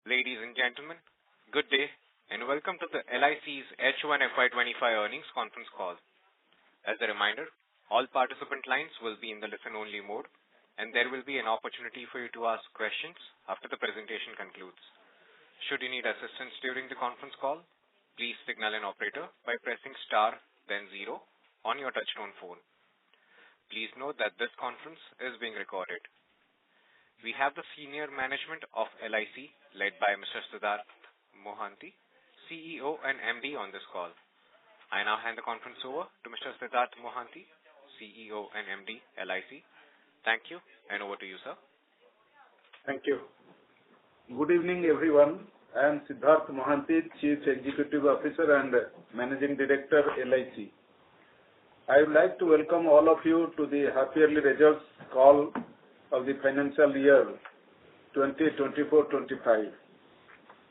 Ladies and gentlemen, good day and welcome to the LIC's H1 FY25 earnings conference call. As a reminder, all participant lines will be in the listen-only mode, and there will be an opportunity for you to ask questions after the presentation concludes. Should you need assistance during the conference call, please signal an operator by pressing star then 0 on your touchtone phone. Please note that this conference is being recorded. We have the senior management of LIC led by Mr. Siddharth Mohanty, CEO and MD on this call. I now hand the conference over to Mr. Siddharth Mohanty, CEO and MD, LIC. Thank you, and over to you, sir. Thank you. Good evening, everyone. I am Siddharth Mohanty, Chief Executive Officer and Managing Director, LIC. I would like to welcome all of you to the half-yearly results call of the financial year 2024-25.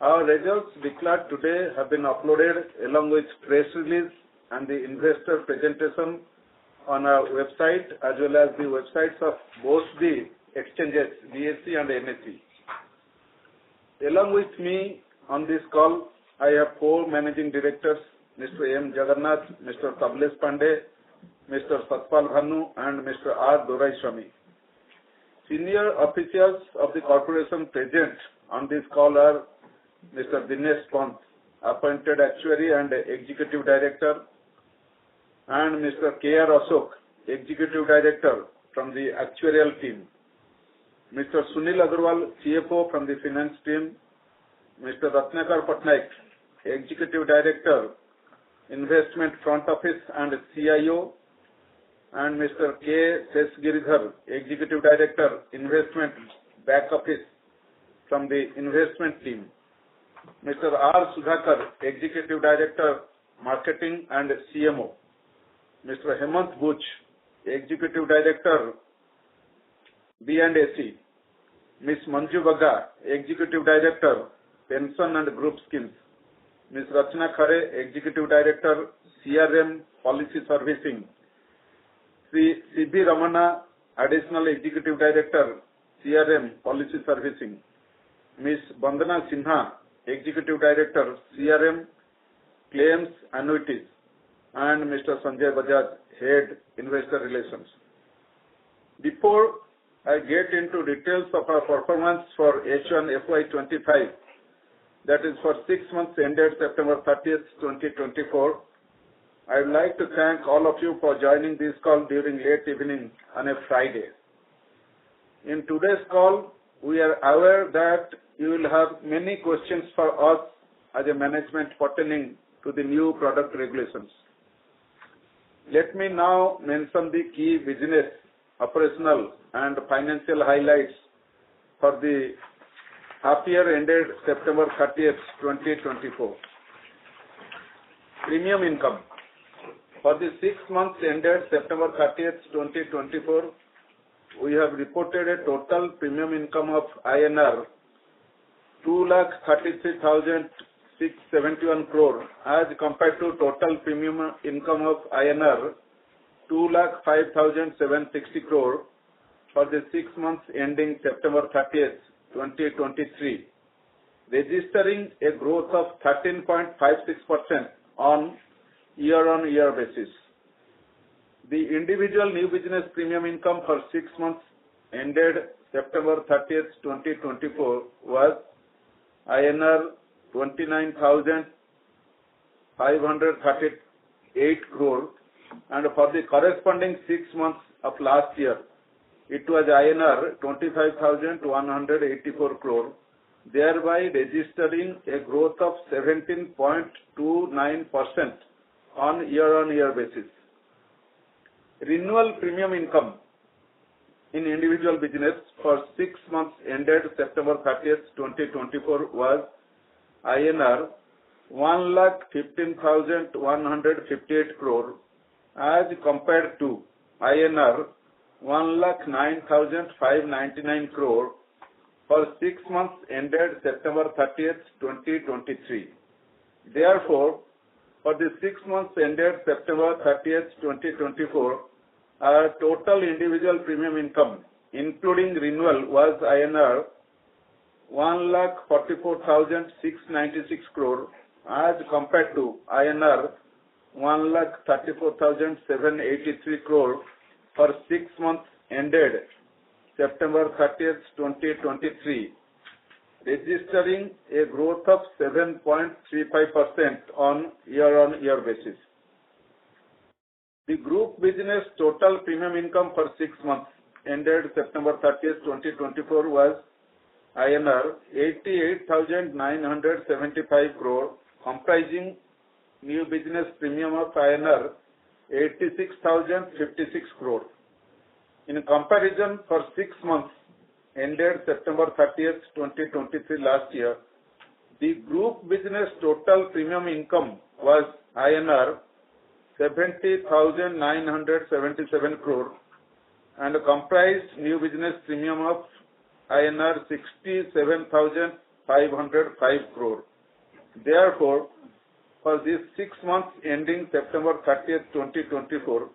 Our results declared today have been uploaded along with press release and the investor presentation on our website as well as the websites of both the exchanges, BSE and NSE. Along with me on this call, I have four managing directors, Mr. M. Jagannath, Mr. Tablesh Pandey, Mr. Satpal Bhanu, and Mr. R. Doraiswamy. Senior officials of the corporation present on this call are Mr. Dinesh Pant, Appointed Actuary and Executive Director, and Mr. K.R. Ashok, Executive Director from the Actuarial team, Mr. Sunil Agarwal, CFO from the Finance team, Mr. Ratnakar Patnaik, Executive Director, Investment Front Office and CIO, and Mr. K. Sesgiridhar, Executive Director, Investment Back Office from the Investment team, Mr. R. Sudhakar, Executive Director, Marketing and CMO, Mr. Hemant Buch, Executive Director, B&AC, Ms. Manju Bagga, Executive Director, Pension and Group Schemes, Ms. Rachna Khare, Executive Director, CRM Policy Servicing, Sri C.B. Ramana, Additional Executive Director, CRM Policy Servicing, Ms. Bandana Sinha, Executive Director, CRM Claims Annuities, and Mr. Sanjay Bajaj, Head Investor Relations. Before I get into details of our performance for H1 FY25, that is for 6 months ended September 30th, 2024, I would like to thank all of you for joining this call during late evening on a Friday. In today's call, we are aware that you will have many questions for us as a management pertaining to the new product regulations. Let me now mention the key business, operational and financial highlights for the half year ended September 30th, 2024. Premium income. For the 6 months ended September 30th, 2024, we have reported a total premium income of INR 2,33,671 crore as compared to total premium income of INR 2,05,760 crore for the 6 months ending September 30th, 2023, registering a growth of 13.56% on year-on-year basis. The individual new business premium income for 6 months ended September 30th, 2024 was INR 29,538 crore, and for the corresponding 6 months of last year, it was INR 25,184 crore, thereby registering a growth of 17.29% on year-on-year basis. Renewal premium income in individual business for 6 months ended September 30th, 2024 was INR 1,15,158 crore as compared to INR 1,09,599 crore for 6 months ended September 30th, 2023. Therefore, for the 6 months ended September 30th, 2024, our total individual premium income, including renewal, was INR 1,44,696 crore as compared to INR 1,34,783 crore for 6 months ended September 30th, 2023, registering a growth of 7.35% on year-on-year basis. The group business total premium income for 6 months ended September 30th, 2024 was INR 88,975 crore, comprising new business premium of INR 86,056 crore. In comparison, for 6 months ended September 30th, 2023 last year, the group business total premium income was INR 70,977 crore and comprised new business premium of INR 67,505 crore. Therefore, for these 6 months ending September 30th, 2024,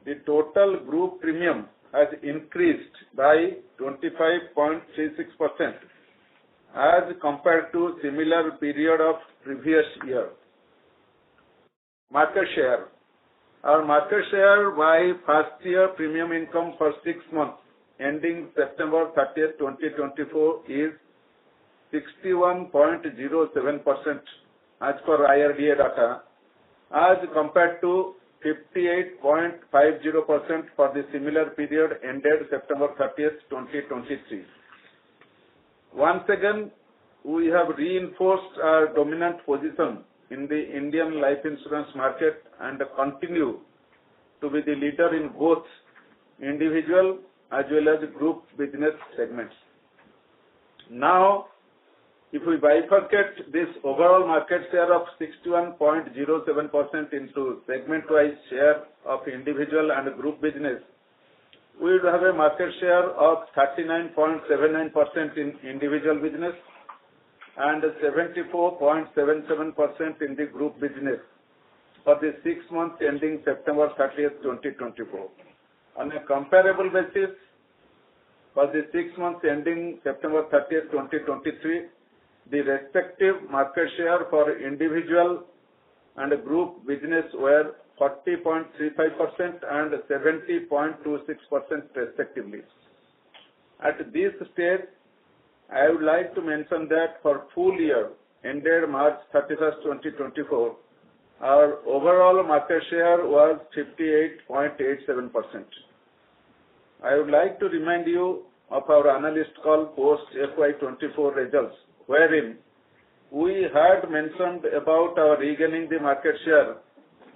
the total group premium has increased by 25.36% as compared to similar period of previous year. Market share. Our market share by first year premium income for 6 months ending September 30th, 2024 is 61.07% as per IRDA data, as compared to 58.50% for the similar period ended September 30th, 2023. Once again, we have reinforced our dominant position in the Indian life insurance market and continue to be the leader in both individual as well as group business segments. Now, if we bifurcate this overall market share of 61.07% into segment-wise share of individual and group business, we would have a market share of 39.79% in individual business and 74.77% in the group business for the 6 months ending September 30th, 2024. On a comparable basis, for the 6 months ending September 30th, 2023, the respective market share for individual and group business were 40.35% and 70.26% respectively. At this stage, I would like to mention that for full year ended March 31st, 2024, our overall market share was 58.87%. I would like to remind you of our analyst call post FY24 results, wherein we had mentioned about our regaining the market share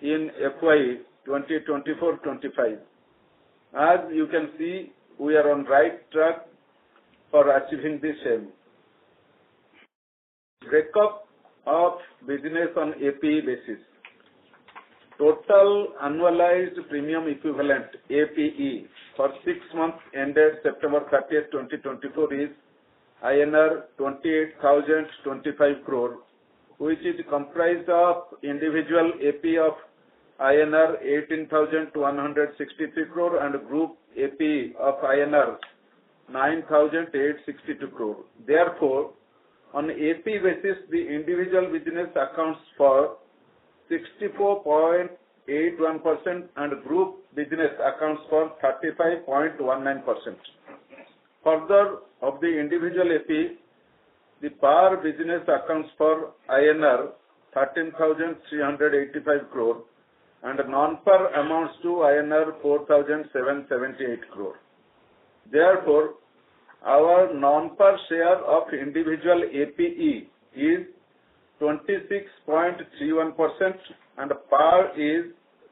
in FY24-25. As you can see, we are on right track for achieving the same. Breakup of business on APE basis. Total annualized premium equivalent APE for 6 months ended September 30th, 2024 is INR 28,025 crore, which is comprised of individual APE of INR 18,163 crore and group APE of INR 9,862 crore. Therefore, on APE basis, the individual business accounts for 64.81% and group business accounts for 35.19%. Further, of the individual APE, the par business accounts for INR 13,385 crore and non-par amounts to INR 4,778 crore. Therefore, our non-par share of individual APE is 26.31% and par is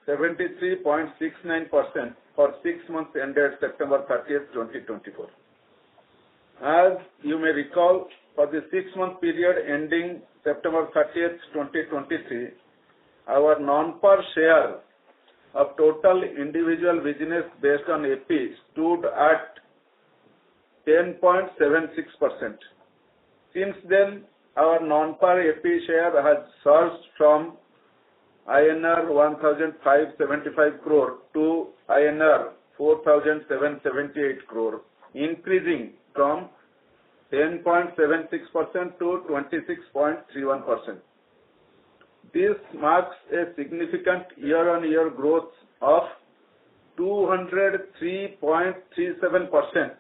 73.69% for 6 months ended September 30th, 2024. As you may recall, for the 6-month period ending September 30th, 2023, our non-par share of total individual business based on AP stood at 10.76%. Since then, our non-par AP share has surged from INR 1,575 crore to INR 4,778 crore, increasing from 10.76% to 26.31%. This marks a significant year-on-year growth of 203.37%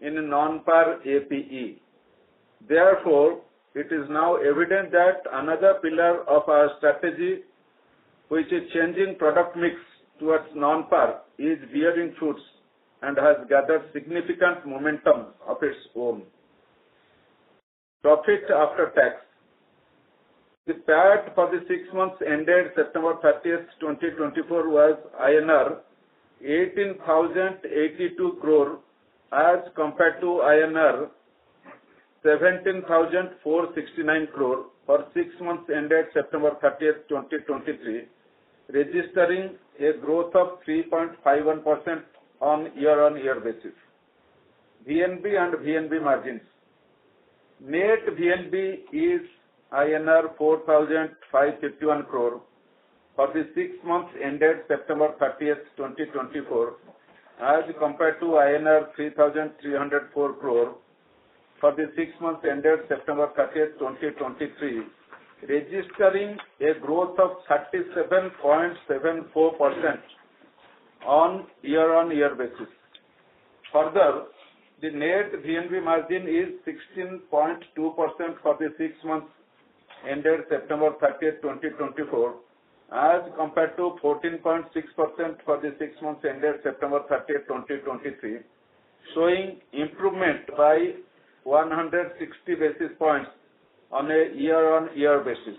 in non-par APE. Therefore, it is now evident that another pillar of our strategy, which is changing product mix towards non-par, is bearing fruits and has gathered significant momentum of its own. Profit after tax. The PAT for the 6 months ended September 30th, 2024 was INR 18,082 crore as compared to INR 17,469 crore for 6 months ended September 30th, 2023, registering a growth of 3.51% on year-on-year basis. VNB and VNB margins. Net VNB is INR 4,551 crore for the 6 months ended September 30th, 2024, as compared to INR 3,304 crore for the 6 months ended September 30th, 2023, registering a growth of 37.74% on year-on-year basis. Further, the net VNB margin is 16.2% for the 6 months ended September 30th, 2024, as compared to 14.6% for the 6 months ended September 30th, 2023, showing improvement by 160 basis points on a year-on-year basis.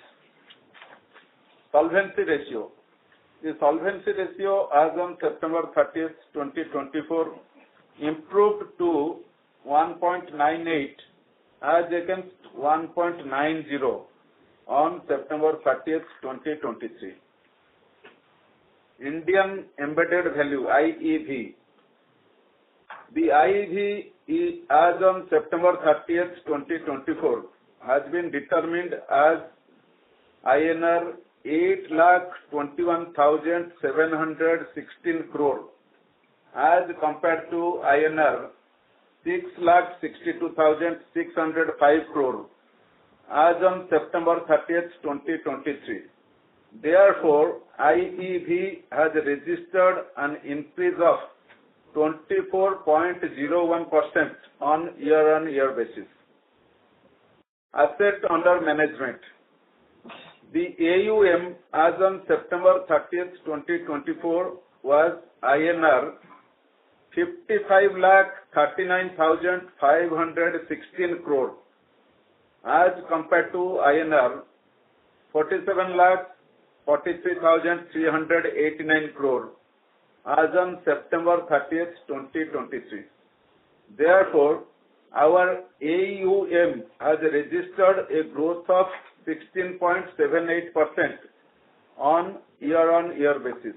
Solvency ratio. The solvency ratio as on September 30th, 2024 improved to 1.98 as against 1.90 on September 30th, 2023. Indian Embedded Value, IEV. The IEV is, as on September 30th, 2024, has been determined as INR 8,21,716 crore as compared to INR 6,62,605 crore as on September 30th, 2023. Therefore, IEV has registered an increase of 24.01% on year-on-year basis. Asset under management. The AUM as on September 30th, 2024 was INR 55,39,516 crore as compared to INR 47,43,389 crore as on September 30th, 2023. Therefore, our AUM has registered a growth of 16.78% on year-on-year basis.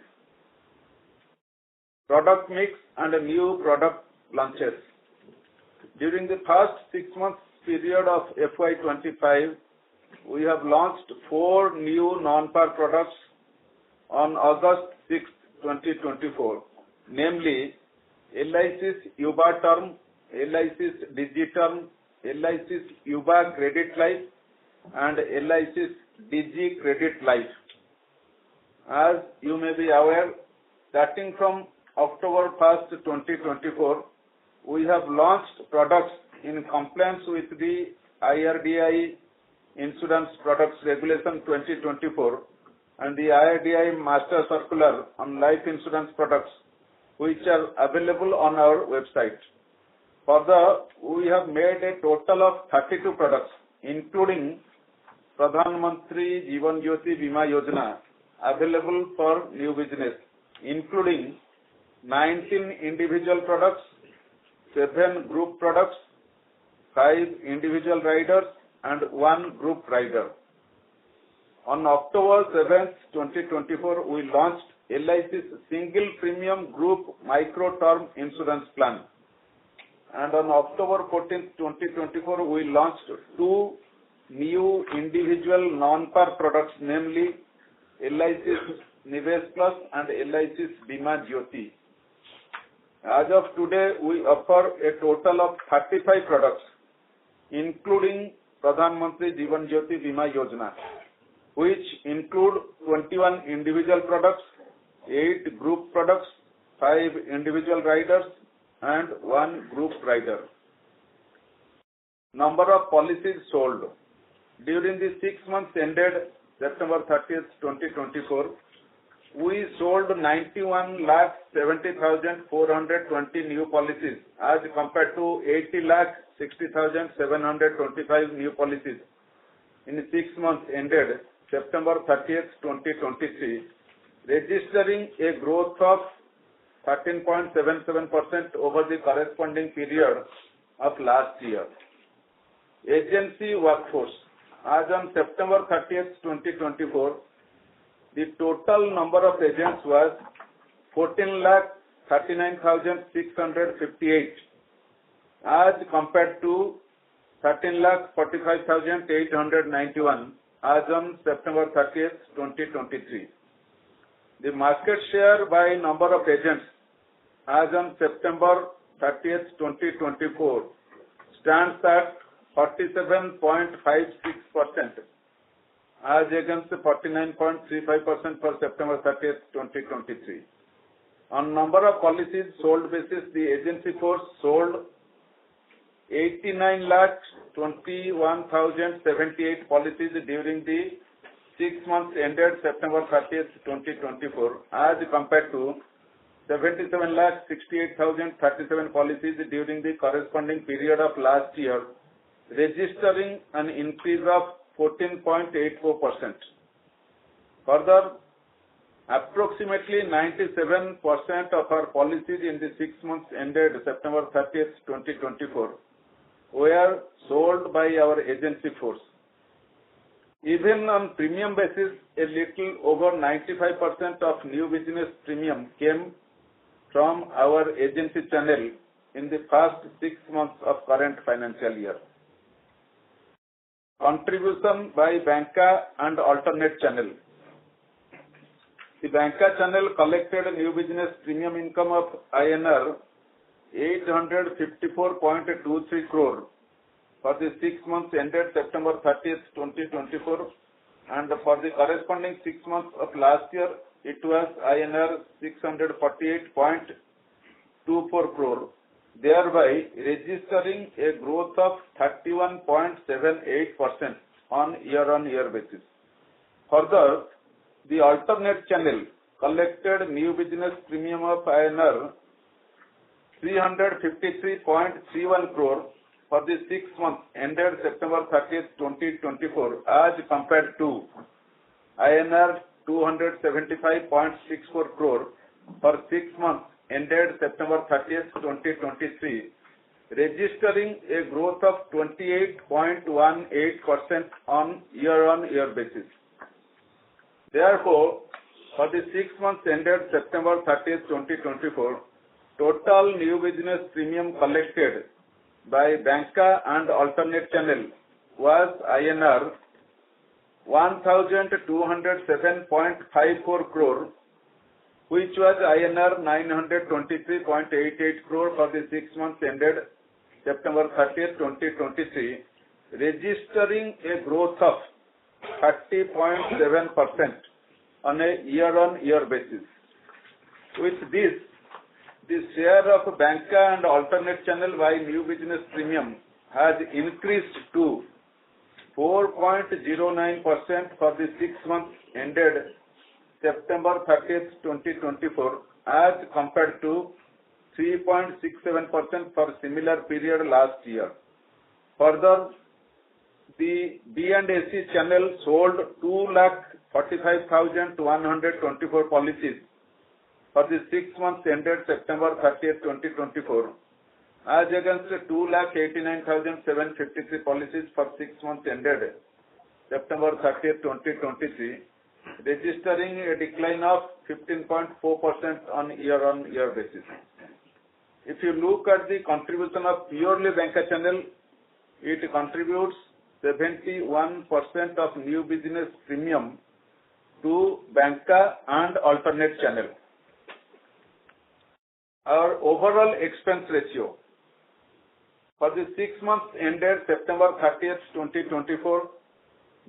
Product mix and new product launches. During the past 6 months period of FY25, we have launched 4 new non-par products on August 6, 2024, namely LIC's UBA Term, LIC's Digital, LIC's UBA Credit Life, and LIC's DG Credit Life. As you may be aware, starting from October 1st, 2024, we have launched products in compliance with the IRDAI Insurance Products Regulation 2024 and the IRDAI Master Circular on Life Insurance Products, which are available on our website. Further, we have made a total of 32 products, including Pradhan Mantri Jeevan Jyoti Bima Yojana, available for new business, including 19 individual products, 7 group products, 5 individual riders, and 1 group rider. On October 7th, 2024, we launched LIC's Single Premium Group Micro Term Insurance Plan. And on October 14th, 2024, we launched 2 new individual non-par products, namely LIC's Nivesh Plus and LIC's Bima Jyoti. As of today, we offer a total of 35 products including Pradhan Mantri Jeevan Jyoti Bima Yojana, which include 21 individual products, 8 group products, 5 individual riders, and 1 group rider. Number of policies sold. During the 6 months ended September 30th, 2024, we sold 91,70,420 new policies as compared to 80,60,725 new policies in the 6 months ended September 30th, 2023, registering a growth of 13.77% over the corresponding period of last year. Agency workforce. As on September 30th, 2024, the total number of agents was 14,39,658 as compared to 13,45,891 as on September 30th, 2023. The market share by number of agents as on September 30th, 2024 stands at 47.56% as against 49.35% for September 30th, 2023. On number of policies sold basis, the agency force sold 89,21,078 policies during the 6 months ended September 30th, 2024 as compared to 77,68,037 policies during the corresponding period of last year, registering an increase of 14.84%. Further, approximately 97% of our policies in the 6 months ended September 30th, 2024 were sold by our agency force. Even on premium basis, a little over 95% of new business premium came from our agency channel in the first 6 months of current financial year. Contribution by Banca and alternate channel. The Banca channel collected new business premium income of INR 854.23 crore for the 6 months ended September 30th, 2024, and for the corresponding 6 months of last year, it was INR 648.24 crore, thereby registering a growth of 31.78% on year-on-year basis. Further, the alternate channel collected new business premium of INR 353.31 crore for the 6 months ended September 30th, 2024 as compared to INR 275.64 crore for 6 months ended September 30th, 2023, registering a growth of 28.18% on year-on-year basis. Therefore, for the 6 months ended September 30th, 2024, total new business premium collected by Banca and alternate channel was INR 1,207.54 crore, which was INR 923.88 crore for the 6 months ended September 30th, 2023, registering a growth of 30.7% on a year-on-year basis. With this, the share of Banca and alternate channel by new business premium has increased to 4.09% for the 6 months ended September 30th, 2024 as compared to 3.67% for similar period last year. Further, the B&AC channel sold 2,45,124 policies for the 6 months ended September 30th, 2024 as against 2,89,753 policies for 6 months ended September 30th, 2023, registering a decline of 15.4% on year-on-year basis. If you look at the contribution of purely Banca channel, it contributes 71% of new business premium to Banca and alternate channel. Our overall expense ratio. For the 6 months ended September 30th, 2024,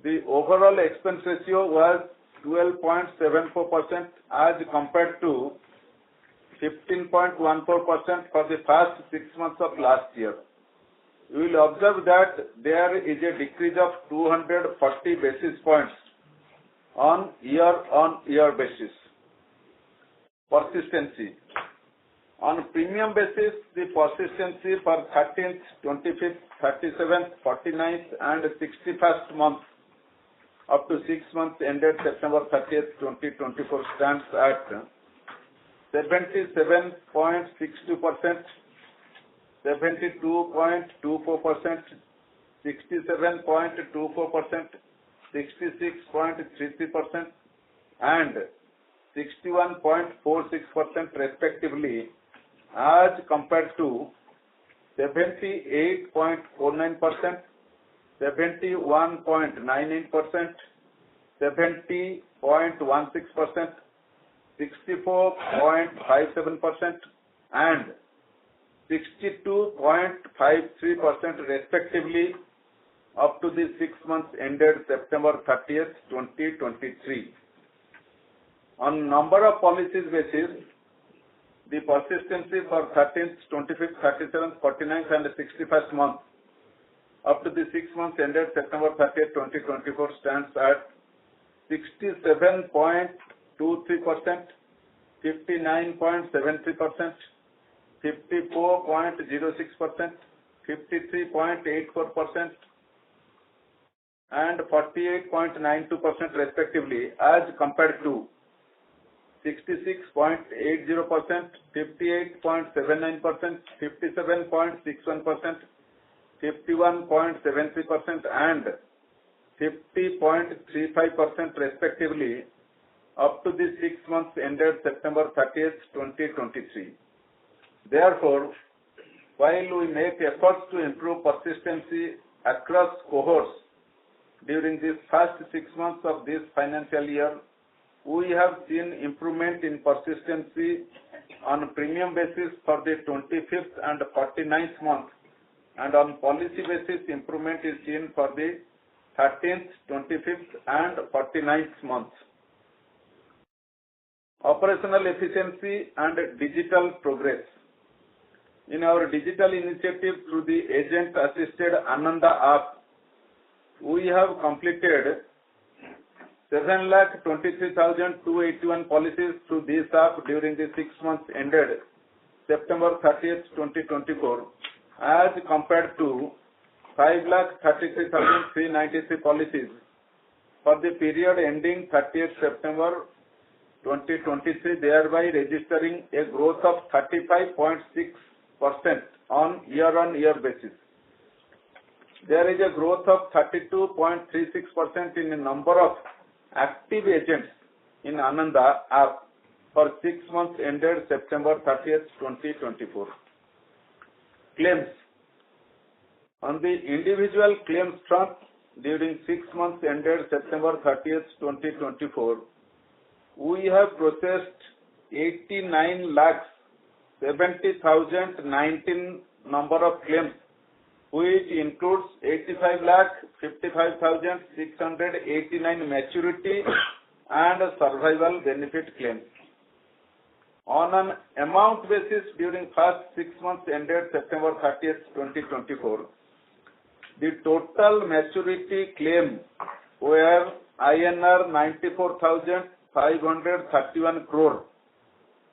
the overall expense ratio was 12.74% as compared to 15.14% for the first 6 months of last year. You will observe that there is a decrease of 240 basis points on year-on-year basis. Persistency. On premium basis, the persistency for 13th, 25th, 37th, 49th and 61st month up to 6 months ended September 30th, 2024 stands at 77.62%, 72.24%, 67.24%, 66.33% and 61.46% respectively, as compared to 78.49%, 71.99%, 70.16%, 64.57% and 62.53% respectively up to the 6 months ended September 30th, 2023. On number of policies basis, the persistency for 13th, 25th, 37th, 49th and 61st month up to the 6 months ended September 30th, 2024 stands at 67.23%, 59.73%, 54.06%, 53.84% and 48.92% respectively, as compared to 66.80%, 58.79%, 57.61%, 51.73% and 50.35% respectively up to the 6 months ended September 30th, 2023. Therefore, while we make efforts to improve persistency across cohorts during these first 6 months of this financial year, we have seen improvement in persistency on premium basis for the 25th and 49th month, and on policy basis improvement is seen for the 13th, 25th and 49th months. Operational efficiency and digital progress. In our digital initiative through the agent-assisted Ananda app, we have completed 7,23,281 policies through this app during the 6 months ended September 30th, 2024, as compared to 5,33,393 policies for the period ending 30th September 2023, thereby registering a growth of 35.6% on year-on-year basis. There is a growth of 32.36% in the number of active agents in Ananda app for 6 months ended September 30th, 2024. Claims. On the individual claims front, during 6 months ended September 30th, 2024, we have processed 89,70,019 number of claims, which includes 85,55,689 maturity and survival benefit claims. On an amount basis, during first 6 months ended September 30th, 2024, the total maturity claim were INR 94,531 crore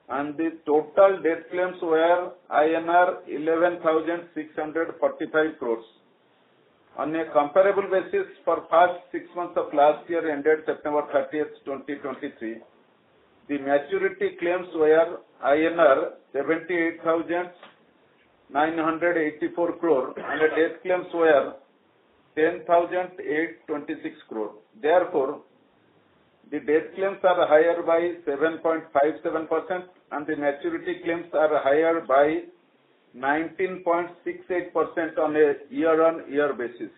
and the total death claims were INR 11,645 crores. On a comparable basis, for first 6 months of last year ended September 30th, 2023, the maturity claims were INR 78,984 crore and the death claims were 10,826 crore. Therefore, the death claims are higher by 7.57% and the maturity claims are higher by 19.68% on a year-on-year basis.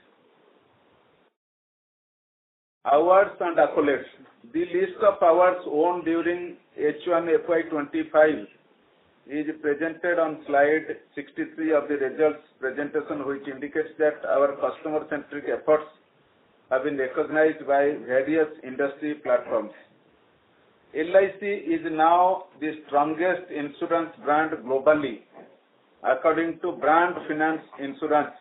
Awards and accolades. The list of awards won during H1 FY25 is presented on slide 63 of the results presentation, which indicates that our customer-centric efforts have been recognized by various industry platforms. LIC is now the strongest insurance brand globally, according to Brand Finance Insurance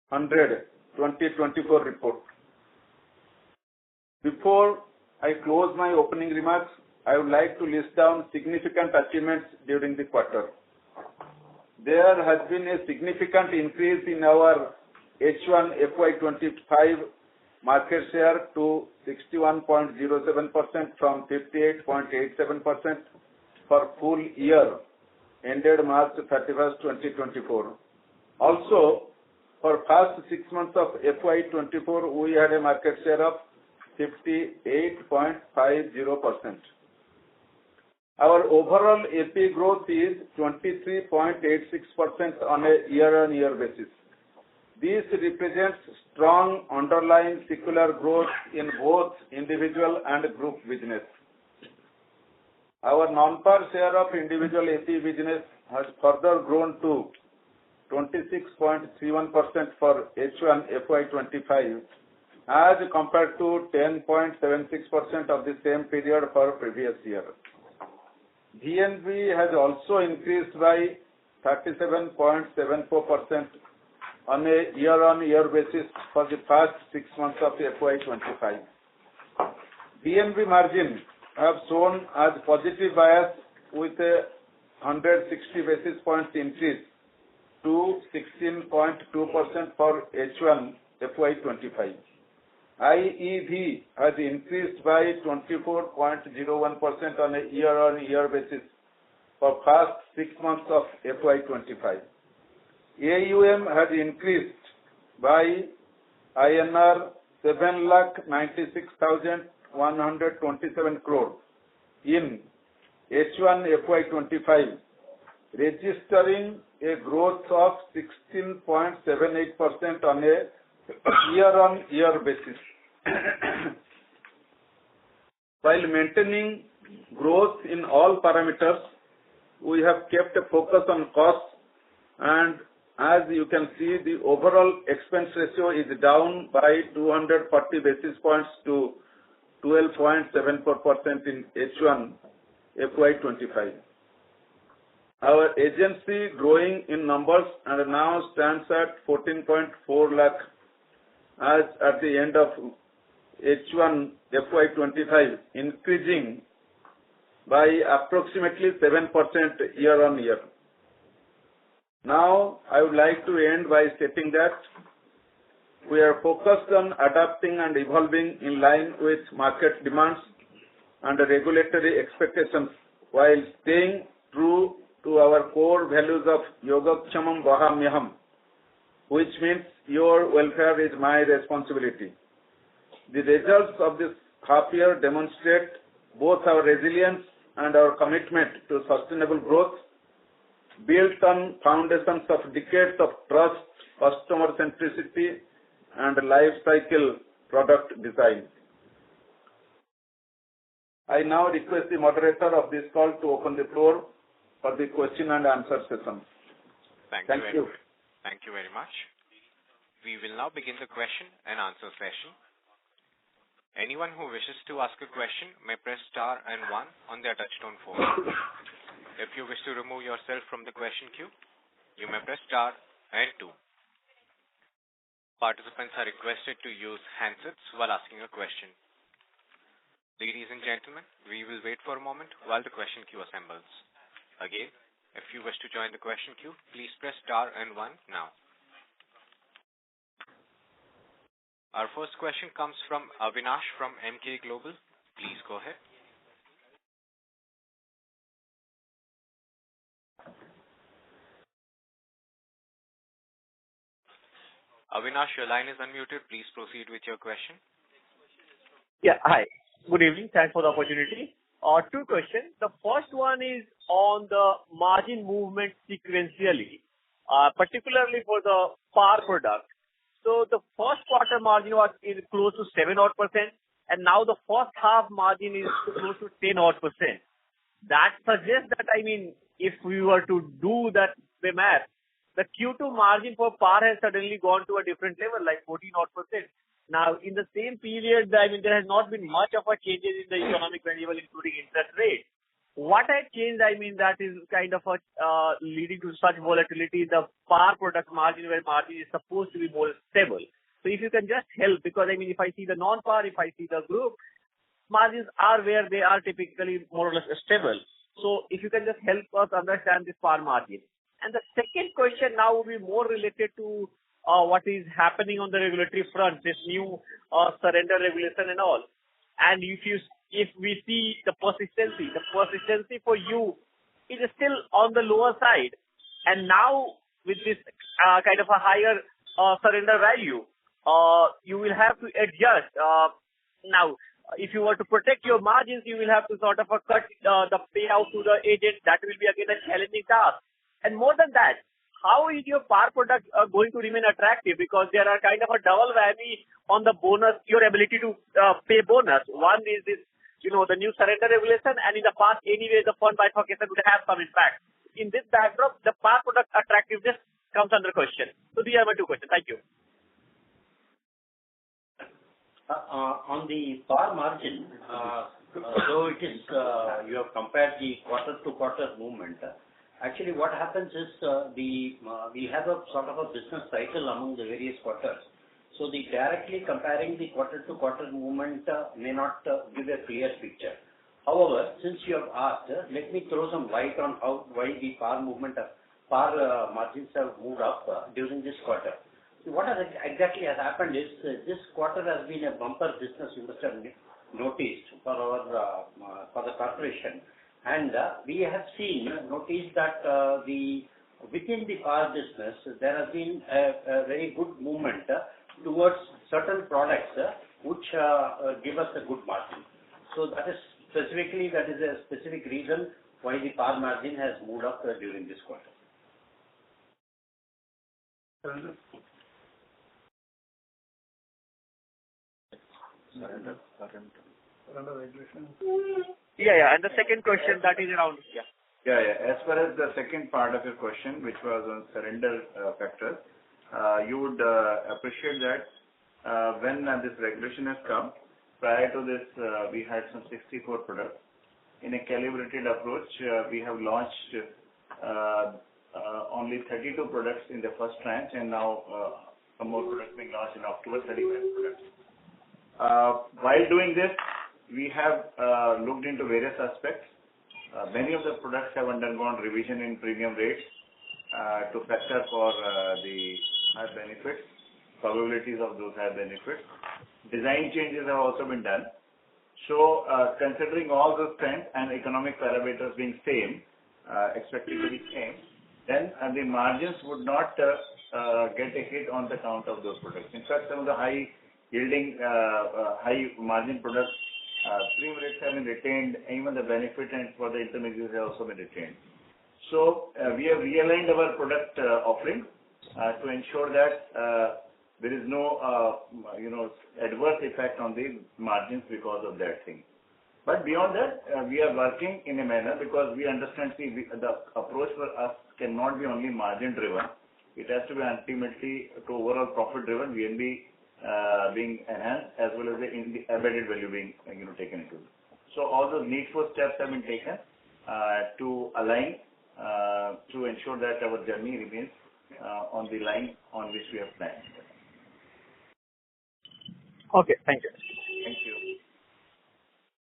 100 2024 report. Before I close my opening remarks, I would like to list down significant achievements during the quarter. There has been a significant increase in our H1 FY25 market share to 61.07% from 58.87% for full year ended March 31st, 2024. Also, for past 6 months of FY24, we had a market share of 58.50%. Our overall AP growth is 23.86% on a year-on-year basis. This represents strong underlying secular growth in both individual and group business. Our non-par share of individual AP business has further grown to 26.31% for H1 FY25 as compared to 10.76% of the same period for previous year. VNB has also increased by 37.74% on a year-on-year basis for the past 6 months of FY25. VNB margin have shown as positive bias with a 160 basis points increase to 16.2% for H1 FY25. IEV has increased by 24.01% on a year-on-year basis for past 6 months of FY25. AUM has increased by INR 7,96,127 crore in H1 FY25, registering a growth of 16.78% on a year-on-year basis. While maintaining growth in all parameters, we have kept a focus on costs, and as you can see, the overall expense ratio is down by 240 basis points to 12.74% in H1 FY25. Our agency growing in numbers and now stands at 14.4 lakh as at the end of H1 FY25, increasing by approximately 7% year-on-year. Now, I would like to end by stating that we are focused on adapting and evolving in line with market demands and regulatory expectations while staying true to our core values of Yogakshamam Vahamyaham, which means your welfare is my responsibility. The results of this half year demonstrate both our resilience and our commitment to sustainable growth built on foundations of decades of trust, customer centricity, and life cycle product design. I now request the moderator of this call to open the floor for the question and answer session. Thank you. Thank you very much. We will now begin the question and answer session. Anyone who wishes to ask a question may press star and 1 on their touchtone phone. If you wish to remove yourself from the question queue, you may press star and 2. Participants are requested to use handsets while asking a question. Ladies and gentlemen, we will wait for a moment while the question queue assembles. Again, if you wish to join the question queue, please press star and 1 now. Our first question comes from Avinash from MK Global. Please go ahead. Avinash, your line is unmuted. Please proceed with your question. Yeah, hi. Good evening. Thanks for the opportunity. 2 questions. The first one is on the margin movement sequentially, particularly for the par product. So the first quarter margin is close to 7%, and now the first half margin is close to 10%. that suggests that, if we were to do that, the math, the Q2 margin for PAR has suddenly gone to a different level, like 14 odd percent. Now, in the same period, there has not been much of a changes in the economic variable, including interest rate. What has changed, that is kind of leading to such volatility in the PAR product margin, where margin is supposed to be more stable. So if you can just help, because if I see the non-PAR, if I see the group, margins are where they are typically more or less stable. So if you can just help us understand this PAR margin. And the second question now will be more related to what is happening on the regulatory front, this new surrender regulation and all. And if we see the persistency for you is still on the lower side. And now with this kind of a higher surrender value, you will have to adjust. Now, if you were to protect your margins, you will have to sort of cut the payout to the agent. That will be again a challenging task. And more than that, how is your PAR product going to remain attractive? Because there are kind of a double whammy on the bonus, your ability to pay bonus. One is this, the new surrender regulation, and in the past, anyway, the fund bifurcation would have some impact. In this backdrop, the PAR product attractiveness comes under question. So these are my two questions. Thank you. On the PAR margin, though it is, you have compared the quarter-to-quarter movement. Actually, what happens is we have a sort of a business cycle among the various quarters. So the directly comparing the quarter-to-quarter movement may not give a clear picture. However, since you have asked, let me throw some light on why the PAR margins have moved up during this quarter. What exactly has happened is this quarter has been a bumper business, you must have noticed, for the corporation. And we have noticed that within the PAR business, there has been a very good movement towards certain products which give us a good margin. So that is a specific reason why the PAR margin has moved up during this quarter. Surrender regulation. Yeah. And the second question that is around, As far as the second part of your question, which was on surrender factors, you would appreciate that when this regulation has come, prior to this, we had some 64 products. In a calibrated approach, we have launched only 32 products in the first tranche, and now some more products being launched in October, 35 products. While doing this, we have looked into various aspects. Many of the products have undergone revision in premium rates to factor for the high benefits, probabilities of those high benefits. Design changes have also been done. So, considering all those trends and economic parameters being same, expected to be same, then the margins would not get a hit on the count of those products. In fact, some of the high yielding, high margin products, premium rates have been retained, even the benefit and for the intermediaries have also been retained. So we have realigned our product offering to ensure that there is no adverse effect on the margins because of that thing. But beyond that, we are working in a manner, because we understand the approach for us cannot be only margin driven. It has to be ultimately to overall profit driven, VNB being enhanced, as well as the embedded value being taken into it. So all those needful steps have been taken to align to ensure that our journey remains on the line on which we have planned. Okay, thank you. Thank you.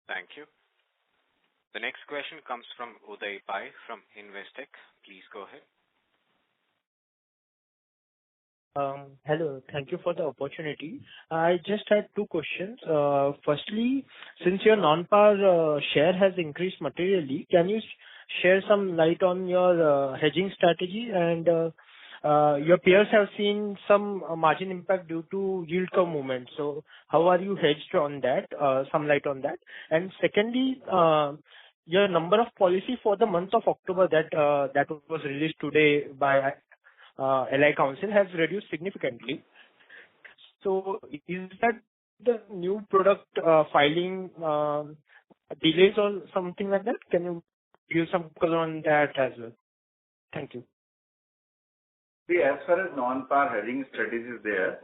Thank you. The next question comes from Uday Pai from Investec. Please go ahead. Hello. Thank you for the opportunity. I just had two questions. Firstly, since your non-par share has increased materially, can you share some light on your hedging strategy? And your peers have seen some margin impact due to yield curve movement. So how are you hedged on that? Some light on that. And secondly, your number of policy for the month of October that was released today by LI Council has reduced significantly. So is that the new product filing delays or something like that? Can you give some color on that as well. Thank you. See, as far as non-par hedging strategy is there,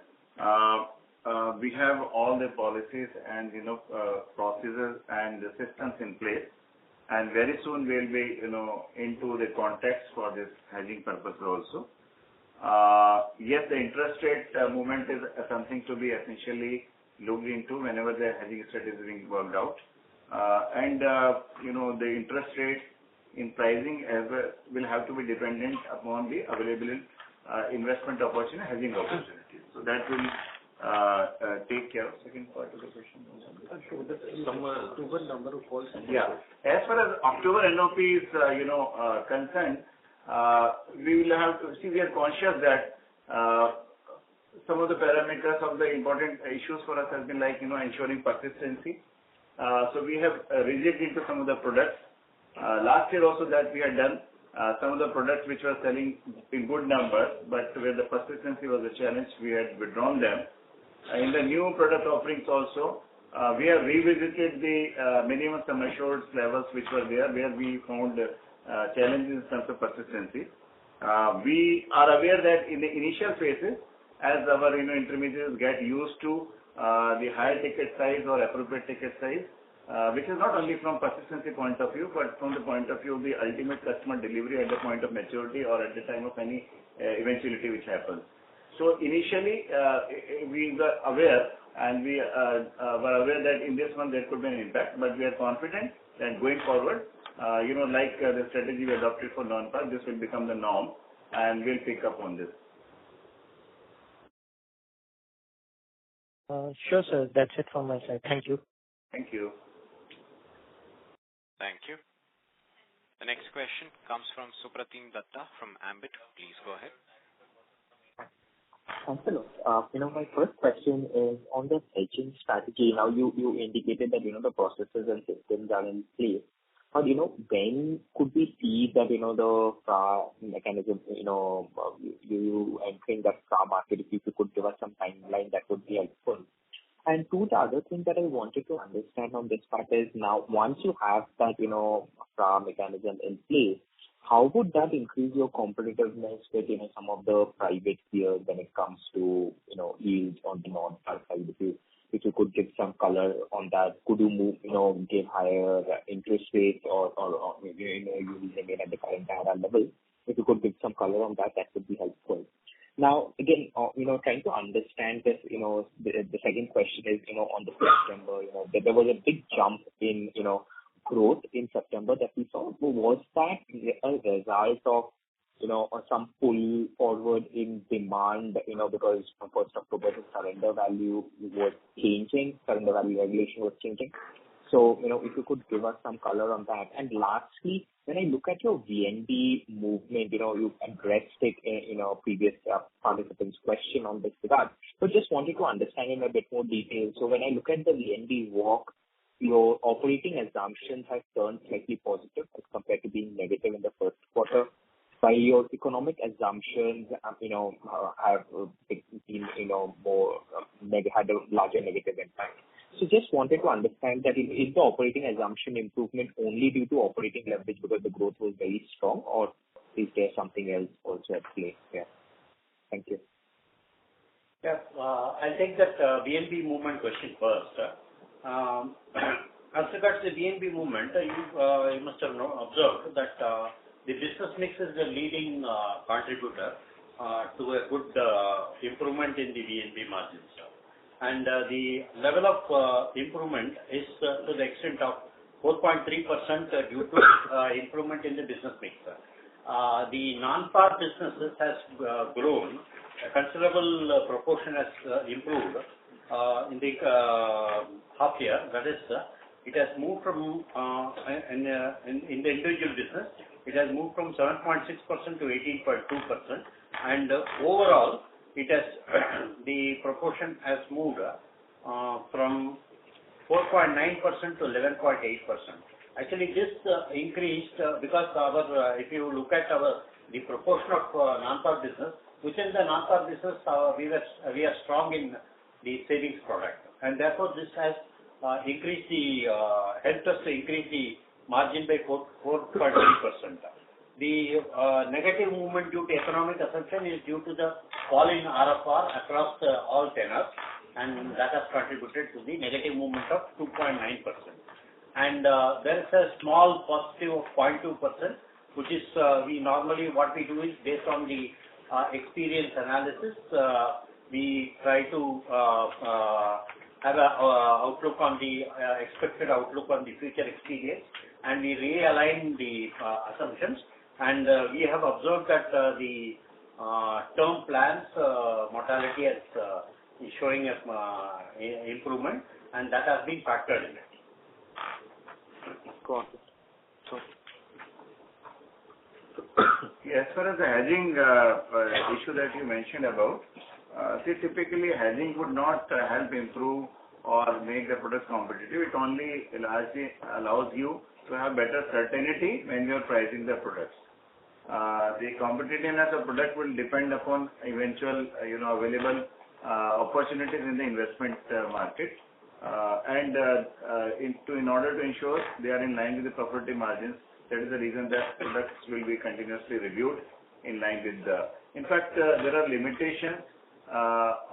we have all the policies and procedures and the systems in place, and very soon we'll be into the context for this hedging purpose also. Yes, the interest rate movement is something to be essentially looked into whenever the hedging strategy is being worked out, and the interest rate in pricing as well will have to be dependent upon the available investment opportunity, hedging opportunities. So that will take care of second part of the question. October number of calls. Yeah. As far as October NOP is concerned, we will have to see. We are conscious that some of the parameters of the important issues for us has been like ensuring persistency. So we have rejigged into some of the products. Last year also that we had done some of the products which were selling in good numbers, but where the persistency was a challenge, we had withdrawn them. In the new product offerings also, we have revisited the minimum sum assured levels which were there, where we found challenges in terms of persistency. We are aware that in the initial phases, as our intermediaries get used to the higher ticket size or appropriate ticket size, which is not only from persistency point of view, but from the point of view of the ultimate customer delivery at the point of maturity or at the time of any eventuality which happens. So initially, we were aware and we were aware that in this one there could be an impact, but we are confident that going forward, like the strategy we adopted for non-par, this will become the norm and we'll pick up on this. Sure, sir. That's it from my side. Thank you. Thank you. Thank you. The next question comes from Supratim Datta from Ambit. Please go ahead. Hello. My first question is on the hedging strategy. Now you indicated that the processes and systems are in place. But when could we see that the mechanism you entering that car market? If you could give us some timeline, that would be helpful. And two, the other thing that I wanted to understand on this part is now once you have that mechanism in place, how would that increase your competitiveness with some of the private peers when it comes to yields on the non-par side? If you could give some color on that, could you move give higher interest rates or you remain at the current IRR level? If you could give some color on that, that would be helpful. Now, again, trying to understand this, the second question is, on the September, there was a big jump in, growth in September that we saw. Was that a result of, some pull forward in demand, because from 1st October the surrender value was changing, surrender value regulation was changing. So, if you could give us some color on that. And lastly, when I look at your VNB movement, you addressed it in a previous participant's question on this regard. But just wanted to understand in a bit more detail. So when I look at the VNB walk, your operating assumptions have turned slightly positive as compared to being negative in the first quarter. While your economic assumptions, have been, more had a larger negative impact. So just wanted to understand that is the operating assumption improvement only due to operating leverage because the growth was very strong, or is there something else also at play here? Thank you. Yeah, I'll take that VNB movement question first. As regards to the VNB movement, you must have observed that the business mix is the leading contributor to a good improvement in the VNB margins. And the level of improvement is to the extent of 4.3% due to improvement in the business mix. The non-par businesses has grown. A considerable proportion has improved in the half year. That is, it has moved from in the individual business, it has moved from 7.6% to 18.2%, and overall, it has the proportion has moved from 4.9% to 11.8%. Actually, this increased because our if you look at the proportion of non-par business, within the non-par business, we are strong in the savings product, and therefore this has increased the helped us to increase the margin by 4.3%. The negative movement due to economic assumption is due to the fall in RFR across all tenors, and that has contributed to the negative movement of 2.9%. And there is a small positive of 0.2%, which is we normally what we do is based on the experience analysis. We try to have a outlook on the expected outlook on the future experience, and we realign the assumptions. And we have observed that the term plans mortality is showing improvement, and that has been factored in. Got it. As far as the hedging issue that you mentioned about, typically hedging would not help improve or make the product competitive. It only largely allows you to have better certainty when you are pricing the products. The competitiveness of product will depend upon eventual, available opportunities in the investment market, and in order to ensure they are in line with the profitability margins. That is the reason that products will be continuously reviewed in line with the. In fact, there are limitations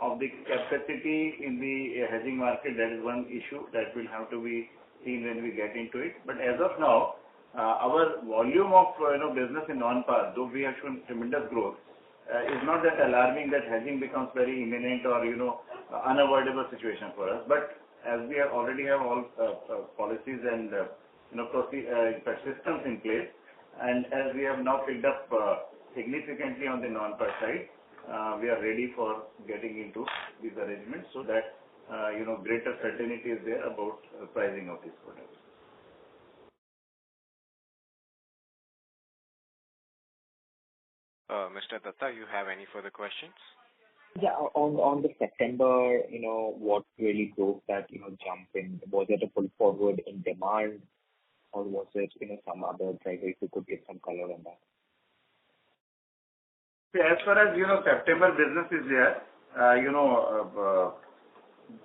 of the capacity in the hedging market. That is one issue that will have to be seen when we get into it. But as of now, our volume of business in non-par, though we have shown tremendous growth, is not that alarming that hedging becomes very imminent or unavoidable situation for us. But as we already have all policies and systems in place, and as we have now picked up significantly on the non-par side, we are ready for getting into these arrangements so that greater certainty is there about pricing of these products. Mr. Datta, you have any further questions? Yeah, on the September, what really drove that, jump in? Was it a pull forward in demand, or was it, some other driver? If you could give some color on that. As far as September business is there,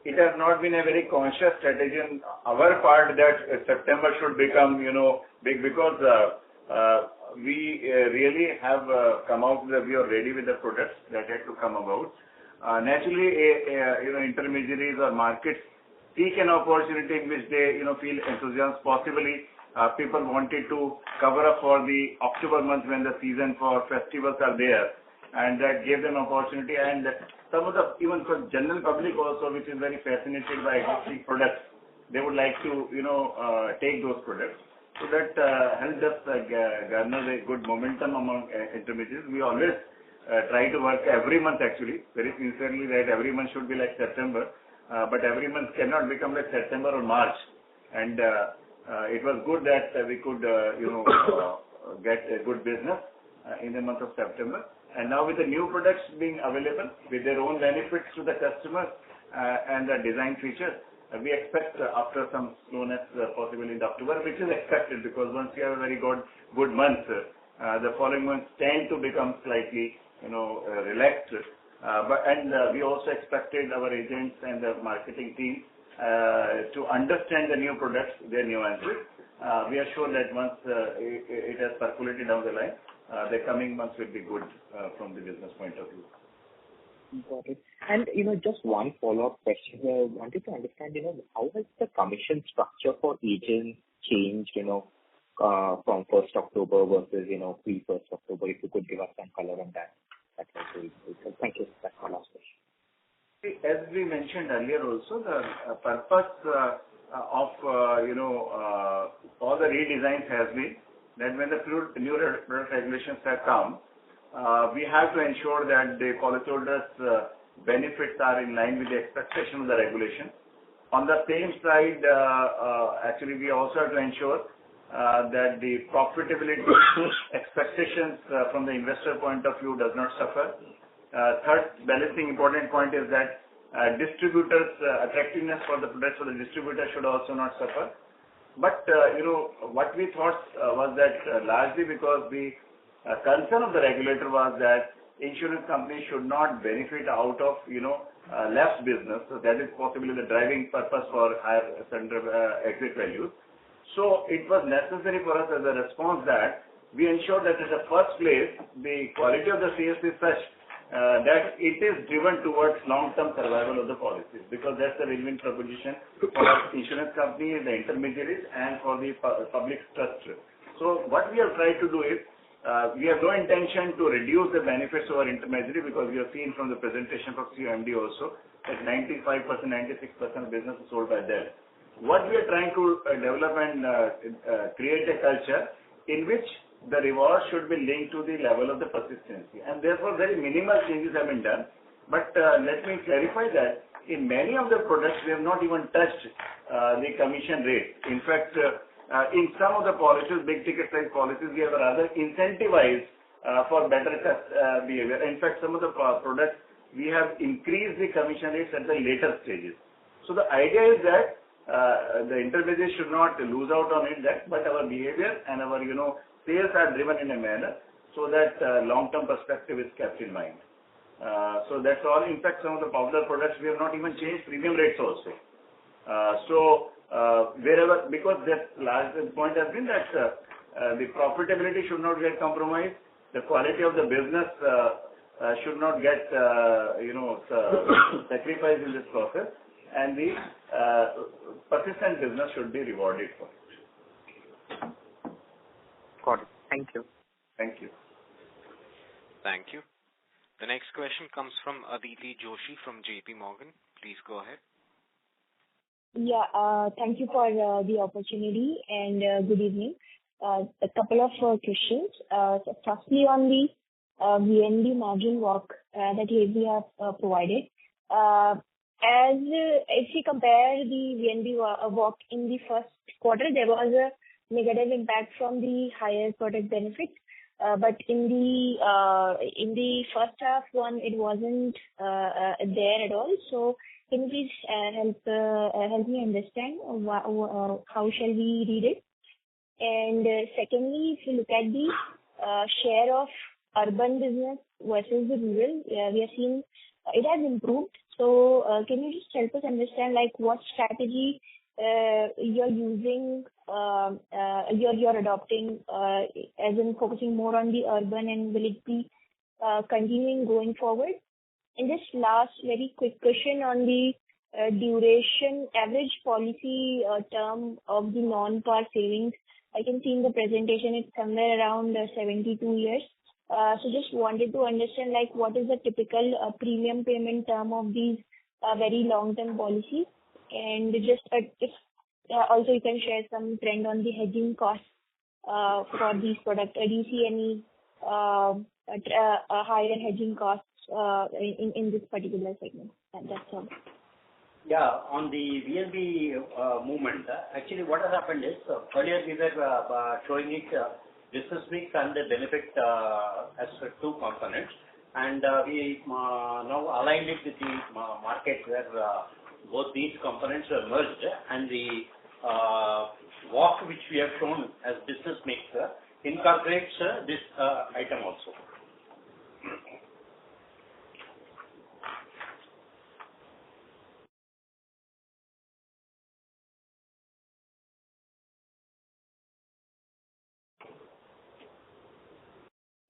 it has not been a very conscious strategy on our part that September should become big, because we really have come out that we are ready with the products that had to come about. Naturally, intermediaries or markets seek an opportunity in which they feel enthusiasm. Possibly, people wanted to cover up for the October month when the season for festivals are there, and that gave them opportunity. And some of the, even for general public also, which is very fascinated by existing products, they would like to take those products. So that helped us garner a good momentum among intermediaries. We always try to work every month, actually, very sincerely, that every month should be like September, but every month cannot become like September or March. And it was good that we could get a good business in the month of September. And now with the new products being available with their own benefits to the customers and the design features, we expect after some slowness possibly in October, which is expected, because once you have a very good month, the following months tend to become slightly relaxed. And we also expected our agents and the marketing team to understand the new products, their nuances. We are sure that once it has circulated down the line, the coming months will be good from the business point of view. Got it. And, just one follow-up question. I wanted to understand, how has the commission structure for agents changed, from 1st October versus, pre-1st October? If you could give us some color on that, that was very good. Thank you. That's my last question. As we mentioned earlier also, the purpose of, all the redesigns has been that when the new product regulations have come, we have to ensure that the policyholders' benefits are in line with the expectation of the regulation. On the same side, actually, we also have to ensure that the profitability expectations from the investor point of view does not suffer. Third balancing important point is that distributors' attractiveness for the products for the distributor should also not suffer. But, what we thought was that largely because the concern of the regulator was that insurance companies should not benefit out of, less business. So that is possibly the driving purpose for higher surrender exit values. So it was necessary for us as a response that we ensure that in the first place, the quality of the sales is such that it is driven towards long-term survival of the policies, because that's the win-win proposition for our insurance company, the intermediaries, and for the public trust. So what we have tried to do is, we have no intention to reduce the benefits of our intermediary, because we have seen from the presentation from CMD also that 95%, 96% of business is sold by them. What we are trying to develop and create a culture in which the reward should be linked to the level of the persistency, and therefore very minimal changes have been done. But let me clarify that in many of the products we have not even touched the commission rate. In fact, in some of the policies, big ticket size policies, we have rather incentivized for better behavior. In fact, some of the products we have increased the commission rates at the later stages. So the idea is that the intermediary should not lose out on it, but our behavior and our sales are driven in a manner so that long-term perspective is kept in mind. So that's all. In fact, some of the popular products we have not even changed premium rates also. Wherever, because that last point has been that the profitability should not get compromised, the quality of the business should not get sacrificed in this process, and the persistent business should be rewarded for it. Got it. Thank you. Thank you. Thank you. The next question comes from Aditi Joshi from JP Morgan. Please go ahead. Yeah, thank you for the opportunity, and good evening. A couple of questions. So firstly, on the VNB margin walk that you have provided. As if you compare the VNB walk in the first quarter, there was a negative impact from the higher product benefit, but in the first half one, it wasn't there at all. So can you please help me understand how shall we read it? And secondly, if you look at the share of urban business versus the rural, we have seen it has improved. So can you just help us understand what strategy you're using, you're adopting, as in focusing more on the urban, and will it be continuing going forward? And just last very quick question on the duration, average policy term of the non-par savings. I can see in the presentation it's somewhere around 72 years. So just wanted to understand what is the typical premium payment term of these very long-term policies, and just if also you can share some trend on the hedging costs for these products. Do you see any higher hedging costs in this particular segment? That's all. Yeah, on the VNB movement, actually what has happened is, earlier we were showing it business mix and the benefit as two components, and we now aligned it with the market where both these components are merged, and the walk which we have shown as business mix incorporates this item also.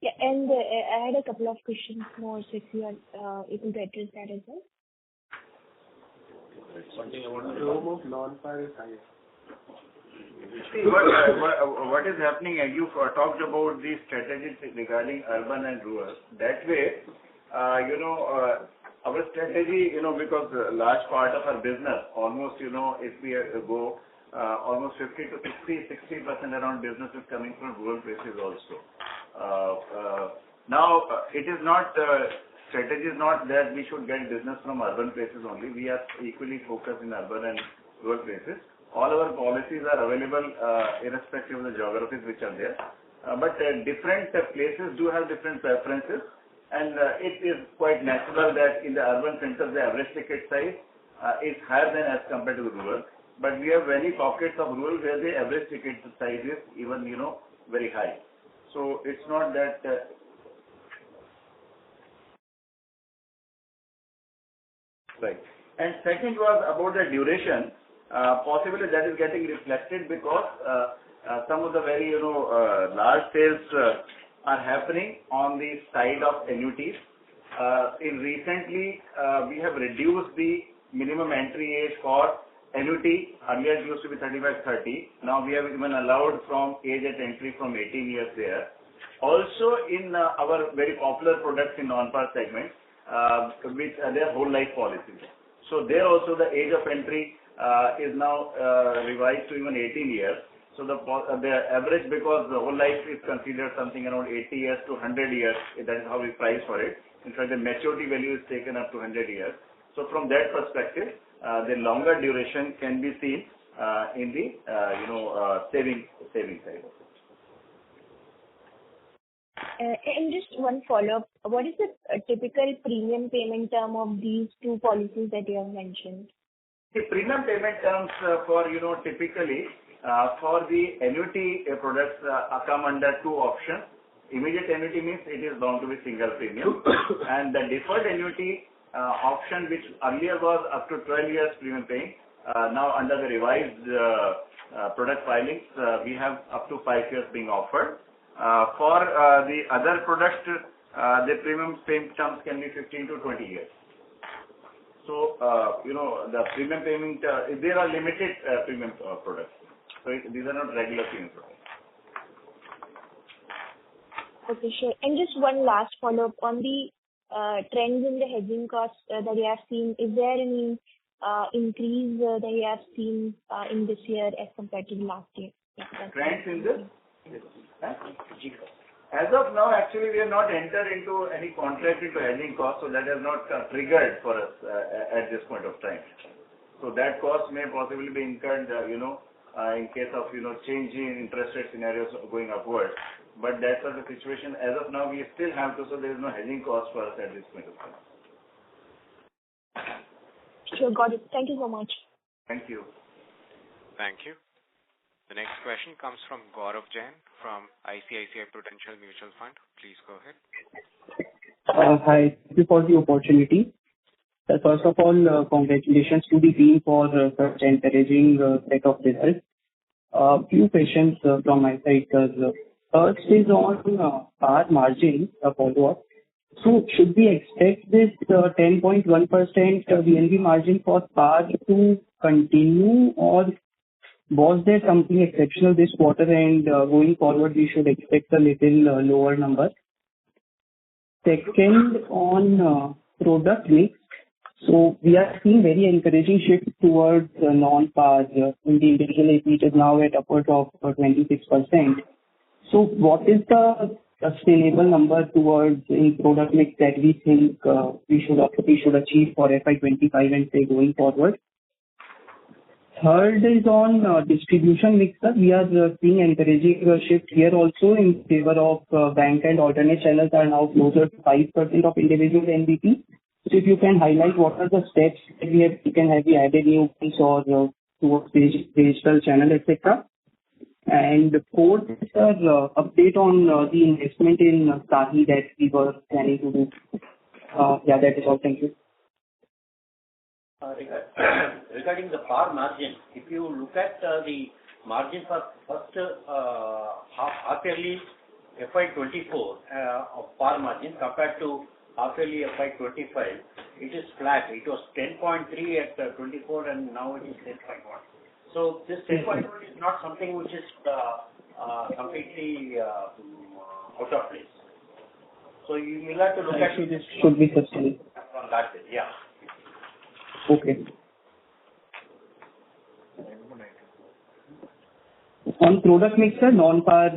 Yeah, and I had a couple of questions more, so if you are able to address that as well. Something about the room of non-par is higher. See, what is happening, you talked about the strategies regarding urban and rural. That way, our strategy, because a large part of our business, almost, if we go almost 50 to 60% around business is coming from rural places also. Now, it is not, strategy is not that we should get business from urban places only. We are equally focused in urban and rural places. All our policies are available irrespective of the geographies which are there. But different places do have different preferences, and it is quite natural that in the urban centers the average ticket size is higher than as compared to the rural. But we have many pockets of rural where the average ticket size is even very high. So it's not that. Right. And second was about the duration. possibly that is getting reflected because some of the very, large sales are happening on the side of annuities. In recently, we have reduced the minimum entry age for annuity. Earlier it used to be 35-30. Now we have even allowed from age at entry from 18 years there. Also in our very popular products in non-par segment, which are their whole life policies. So there also the age of entry is now revised to even 18 years. So the average, because the whole life is considered something around 80 years to 100 years, that is how we price for it. In fact, the maturity value is taken up to 100 years. So from that perspective, the longer duration can be seen in the saving side. And just one follow-up. What is the typical premium payment term of these two policies that you have mentioned? The premium payment terms for, typically for the annuity products come under two options. Immediate annuity means it is bound to be single premium. And the deferred annuity option, which earlier was up to 12 years premium paying, now under the revised product filings, we have up to 5 years being offered. For the other products, the premium payment terms can be 15 to 20 years. So, the premium payment, there are limited premium products. So these are not regular premium products. Okay, sure. And just one last follow-up on the trends in the hedging costs that you have seen. Is there any increase that you have seen in this year as compared to the last year? Trends in this? As of now, actually, we have not entered into any contract into hedging costs, so that has not triggered for us at this point of time. So that cost may possibly be incurred, in case of, changing interest rate scenarios going upward. But that's not the situation. As of now, we still have to, so there is no hedging cost for us at this point of time. Sure, got it. Thank you so much. Thank you. Thank you. The next question comes from Gaurav Jain from ICICI Prudential Mutual Fund. Please go ahead. Hi, thank you for the opportunity. First of all, congratulations to the team for such encouraging set of results. Few questions from my side. First is on par margin, a follow-up. So should we expect this 10.1% VNB margin for par to continue, or was there something exceptional this quarter and going forward we should expect a little lower number? Second, on product mix. So we are seeing very encouraging shift towards non-par. In the individual AP, it is now at upwards of 26%. So what is the sustainable number towards in product mix that we think we should achieve for FY25 and say going forward? Third is on distribution mix. We are seeing encouraging shift here also in favor of bank and alternate channels are now closer to 5% of individual NBP. So if you can highlight what are the steps that we have taken, have we added new ones or towards digital channel, etc. And fourth, sir, update on the investment in SAHI that we were planning to do. Yeah, that is all. Thank you. Regarding the par margin, if you look at the margin for first half yearly FY24 of par margin compared to half yearly FY25, it is flat. It was 10.3 at 24 and now it is 10.1. So this 10.1 is not something which is completely out of place. So you will have to look at this should be sustained from that way. Yeah. Okay. On product mix, sir, non-par.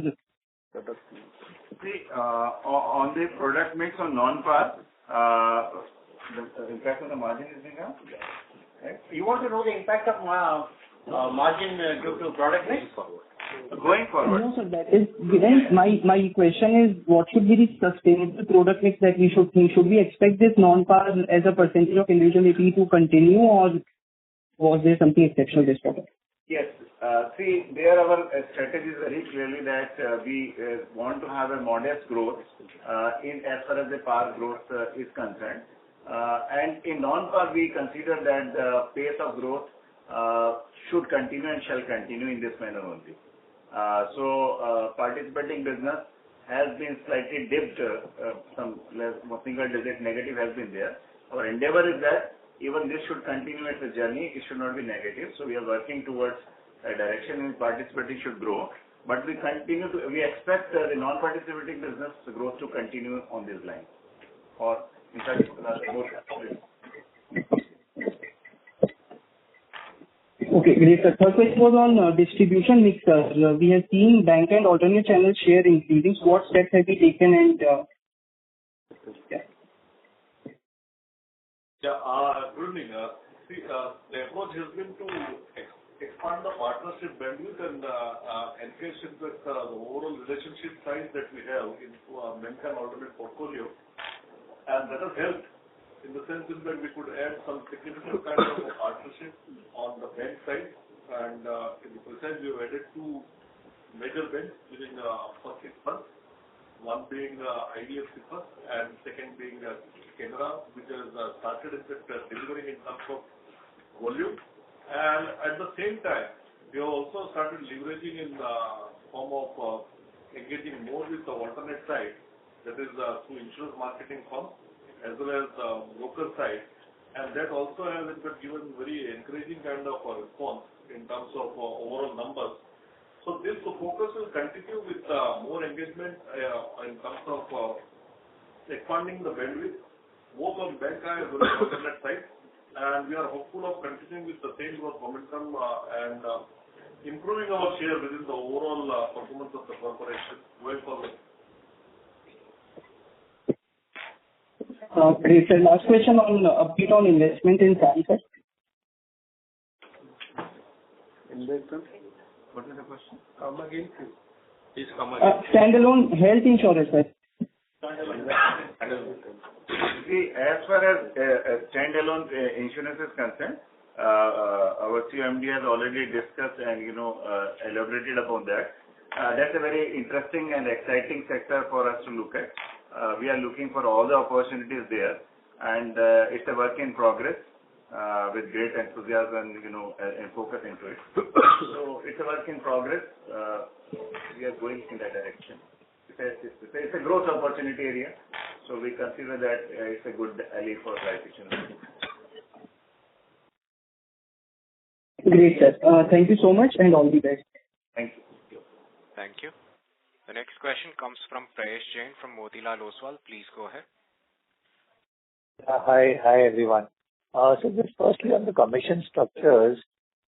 See, on the product mix on non-par, the impact on the margin is being up. Right? You want to know the impact of margin due to product mix? Going forward. No, sir, that is given. My question is, what should be the sustainable product mix that we should think? Should we expect this non-par as a percentage of individual AP to continue, or was there something exceptional this quarter? Yes. See, there our strategy is very clearly that we want to have a modest growth in as far as the par growth is concerned. And in non-par, we consider that the pace of growth should continue and shall continue in this manner only. Participating business has been slightly dipped, some less, single digit negative has been there. Our endeavor is that even this should continue as a journey, it should not be negative. So we are working towards a direction in participating should grow. But we expect the non-participating business growth to continue on this line. Or in fact, more. Okay, great. The third question was on distribution mix. We have seen bank and alternate channel share increasing. So what steps have you taken and yeah. Good evening. The approach has been to expand the partnership bandwidth and enhance with the overall relationship size that we have in bank and alternate portfolio. And that has helped in the sense that we could add some significant kind of a partnership on the bank side. And in the precise, we have added two major banks within the first 6 months. One being IDFC first and second being Canara, which has started in fact delivering in terms of volume. And at the same time, we have also started leveraging in the form of engaging more with the alternate side, that is through insurance marketing firms as well as broker side. And that also has in fact given very encouraging kind of a response in terms of overall numbers. So this focus will continue with more engagement in terms of expanding the bandwidth, both on bank as well as alternate side. And we are hopeful of continuing with the same growth momentum and improving our share within the overall performance of the corporation going forward. Great. So last question on update on investment in Sanford. Investment? What is the question? Come again, please. Please come again. Standalone health insurance, sir. See, as far as standalone insurance is concerned, our CMD has already discussed and elaborated upon that. That's a very interesting and exciting sector for us to look at. We are looking for all the opportunities there, and it's a work in progress with great enthusiasm and focus into it. So it's a work in progress. We are going in that direction. It's a growth opportunity area, so we consider that it's a good ally for life insurance. Great, sir. Thank you so much and all the best. Thank you. Thank you. The next question comes from Prayesh Jain from Motilal Oswal. Please go ahead. Hi everyone. So just firstly on the commission structures,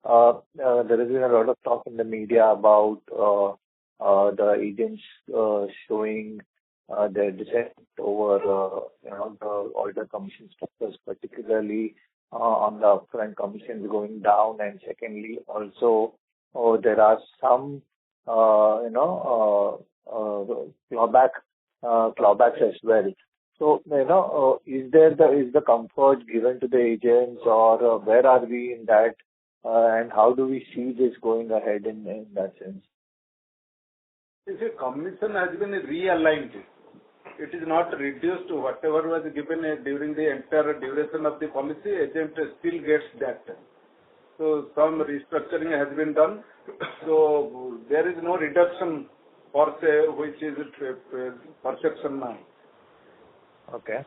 there has been a lot of talk in the media about the agents showing their dissent over the older commission structures, particularly on the upfront commissions going down, and secondly also there are some clawbacks as well. So is the comfort given to the agents, or where are we in that, and how do we see this going ahead in that sense? The commission has been realigned. It is not reduced to whatever was given during the entire duration of the policy. Agent still gets that. So some restructuring has been done. So there is no reduction per se, which is perception now. Okay.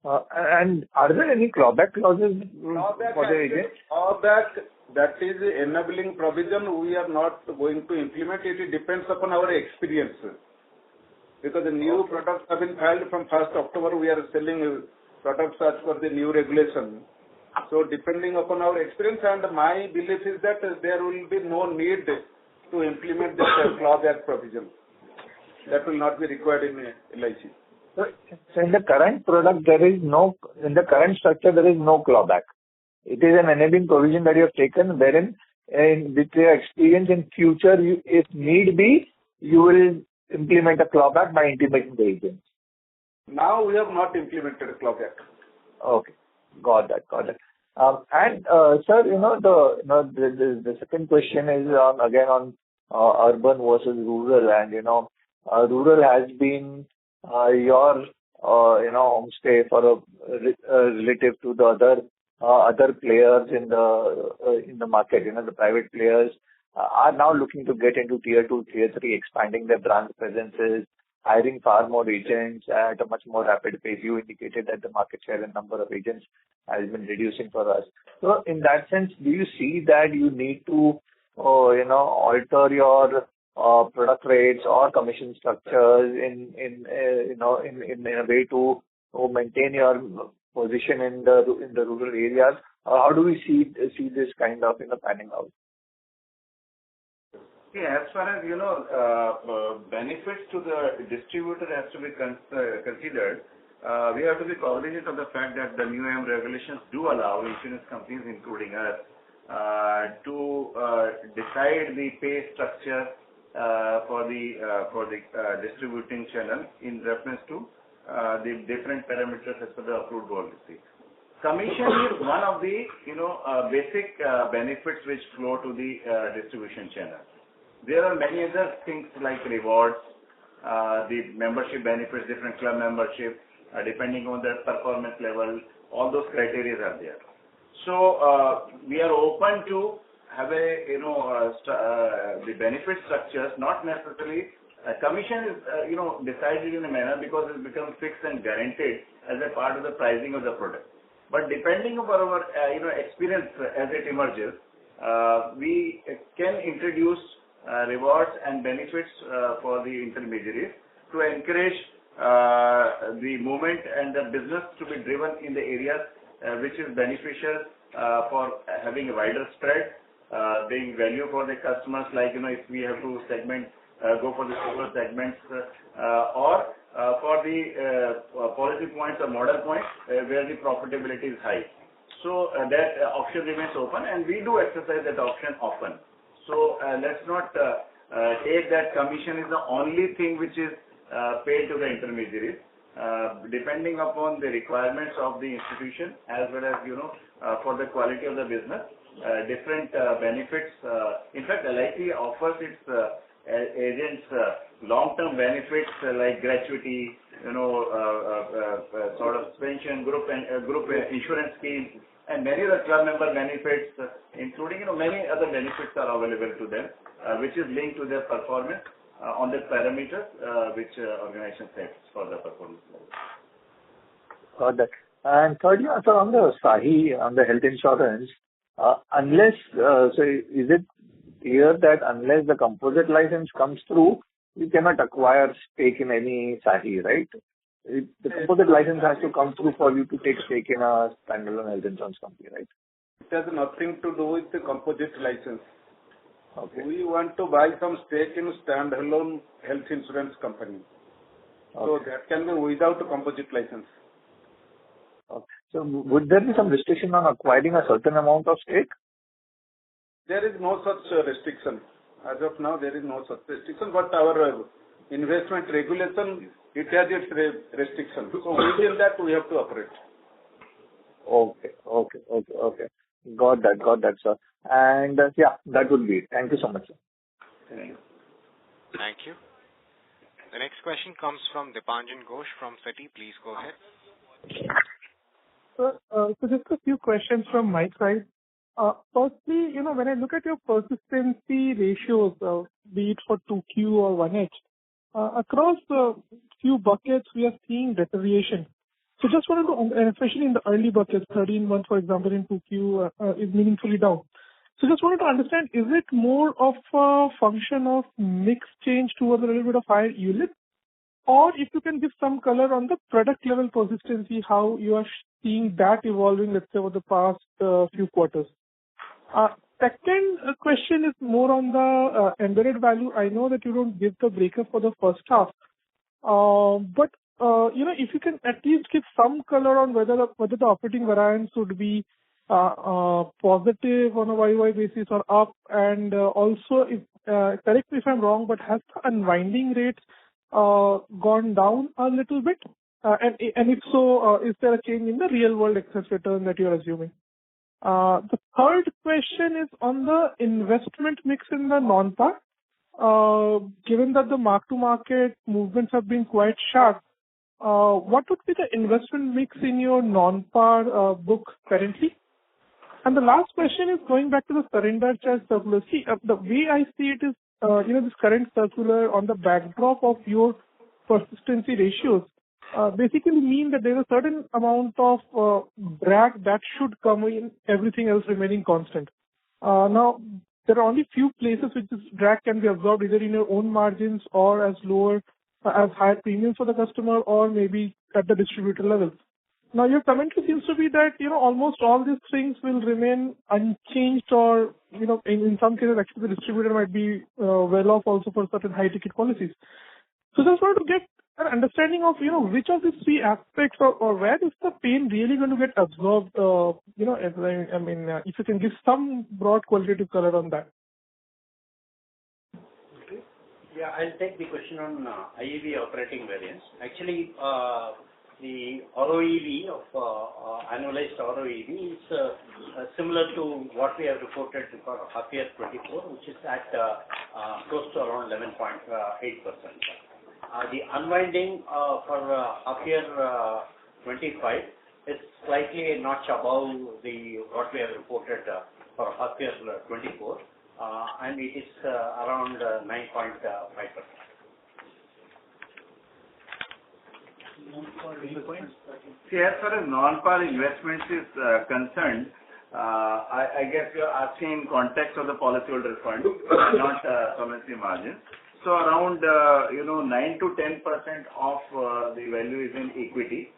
And are there any clawback clauses for the agent? Clawback, that is enabling provision. We are not going to implement it. It depends upon our experience. Because the new products have been filed from 1st October, we are selling products as per the new regulation. So depending upon our experience, and my belief is that there will be no need to implement this clawback provision. That will not be required in LIC. So in the current product, in the current structure, there is no clawback. It is an enabling provision that you have taken, wherein with your experience in future, if need be, you will implement a clawback by intimating the agents. Now we have not implemented a clawback. Okay, got that. And sir, the second question is on urban versus rural, and rural has been your homestay for relative to the other other players in the market, the private players are now looking to get into tier 2, tier 3, expanding their brand presences, hiring far more agents at a much more rapid pace. You indicated that the market share and number of agents has been reducing for us. So in that sense, do you see that you need to, alter your product rates or commission structures in a way to maintain your position in the rural areas? How do we see this kind of panning out? Yeah, as far as benefits to the distributor has to be considered. We have to be cognizant of the fact that the new regulations do allow insurance companies, including us, to decide the pay structure for the distributing channel in reference to the different parameters as per the approved policy. Commission is one of the basic benefits which flow to the distribution channel. There are many other things like rewards, the membership benefits, different club membership, depending on their performance level. All those criteria are there. So we are open to have the benefit structures, not necessarily. Commission is decided in a manner because it becomes fixed and guaranteed as a part of the pricing of the product. But depending on our experience as it emerges, we can introduce rewards and benefits for the intermediaries to encourage the movement and the business to be driven in the areas which is beneficial for having a wider spread, being value for the customers, like if we have to segment, go for the silver segments, or for the policy points or model points where the profitability is high. So that option remains open, and we do exercise that option often. So let's not take that commission is the only thing which is paid to the intermediaries. Depending upon the requirements of the institution as well as for the quality of the business, different benefits. In fact, LIC offers its agents long-term benefits like gratuity, sort of pension, group insurance scheme, and many other club member benefits, including many other benefits are available to them, which is linked to their performance on the parameters which organization sets for the performance level. Got that. And thirdly, also on the SAHI, on the health insurance, unless so is it clear that unless the composite license comes through, you cannot acquire stake in any SAHI, right? The composite license has to come through for you to take stake in a standalone health insurance company, right? It has nothing to do with the composite license. Okay. We want to buy some stake in standalone health insurance company. Okay. So that can be without a composite license. Okay. So would there be some restriction on acquiring a certain amount of stake? There is no such restriction. As of now, there is no such restriction, but our investment regulation, it has its restriction. So within that, we have to operate. Okay. Got that, sir. And that would be it. Thank you so much, sir. Thank you. Thank you. The next question comes from Dipanjan Ghosh from Citi. Please go ahead. So just a few questions from my side. Firstly, when I look at your persistency ratios, be it for 2Q or 1H, across a few buckets, we are seeing deterioration. So just wanted to, especially in the early buckets, 13 months, for example, in 2Q is meaningfully down. So just wanted to understand, is it more of a function of mix change towards a little bit of higher ULIP? Or if you can give some color on the product level persistency, how you are seeing that evolving, let's say, over the past few quarters. Second question is more on the embedded value. I know that you don't give the breakup for the first half, but if you can at least give some color on whether the operating variance would be positive on a YY basis or up, and also, if correct me if I'm wrong, but has the unwinding rates gone down a little bit? And if so, is there a change in the real world excess return that you're assuming? The third question is on the investment mix in the non-par. Given that the mark-to-market movements have been quite sharp, what would be the investment mix in your non-par book currently? And the last question is going back to the surrender charge circular. See, the way I see it is, this current circular on the backdrop of your persistency ratios basically mean that there is a certain amount of drag that should come in, everything else remaining constant. Now, there are only few places which this drag can be absorbed, either in your own margins or as lower, as higher premiums for the customer, or maybe at the distributor level. Now, your commentary seems to be that, almost all these things will remain unchanged, or, in some cases, actually the distributor might be well off also for certain high ticket policies. So just want to get an understanding of, which of these three aspects or where is the pain really going to get absorbed, if you can give some broad qualitative color on that. Yeah, I'll take the question on IEV operating variance. Actually, the ROEV of annualized ROEV is similar to what we have reported for half year 24, which is at close to around 11.8%. The unwinding for half year 25 is slightly a notch above what we have reported for half year 24, and it is around 9.5%. See, as far as non-par investments is concerned, I guess you are asking in context of the policyholder fund, not solvency margin. So around 9 to 10% of the value is in equity.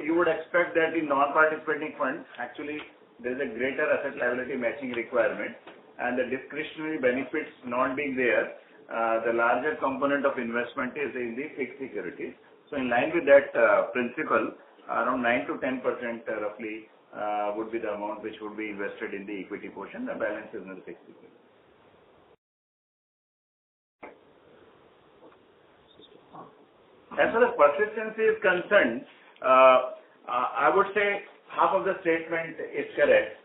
You would expect that in non-participating funds, actually there is a greater asset liability matching requirement, and the discretionary benefits not being there, the larger component of investment is in the fixed securities. So in line with that principle, around 9 to 10% roughly would be the amount which would be invested in the equity portion. The balance is in the fixed security. As far as persistency is concerned, I would say half of the statement is correct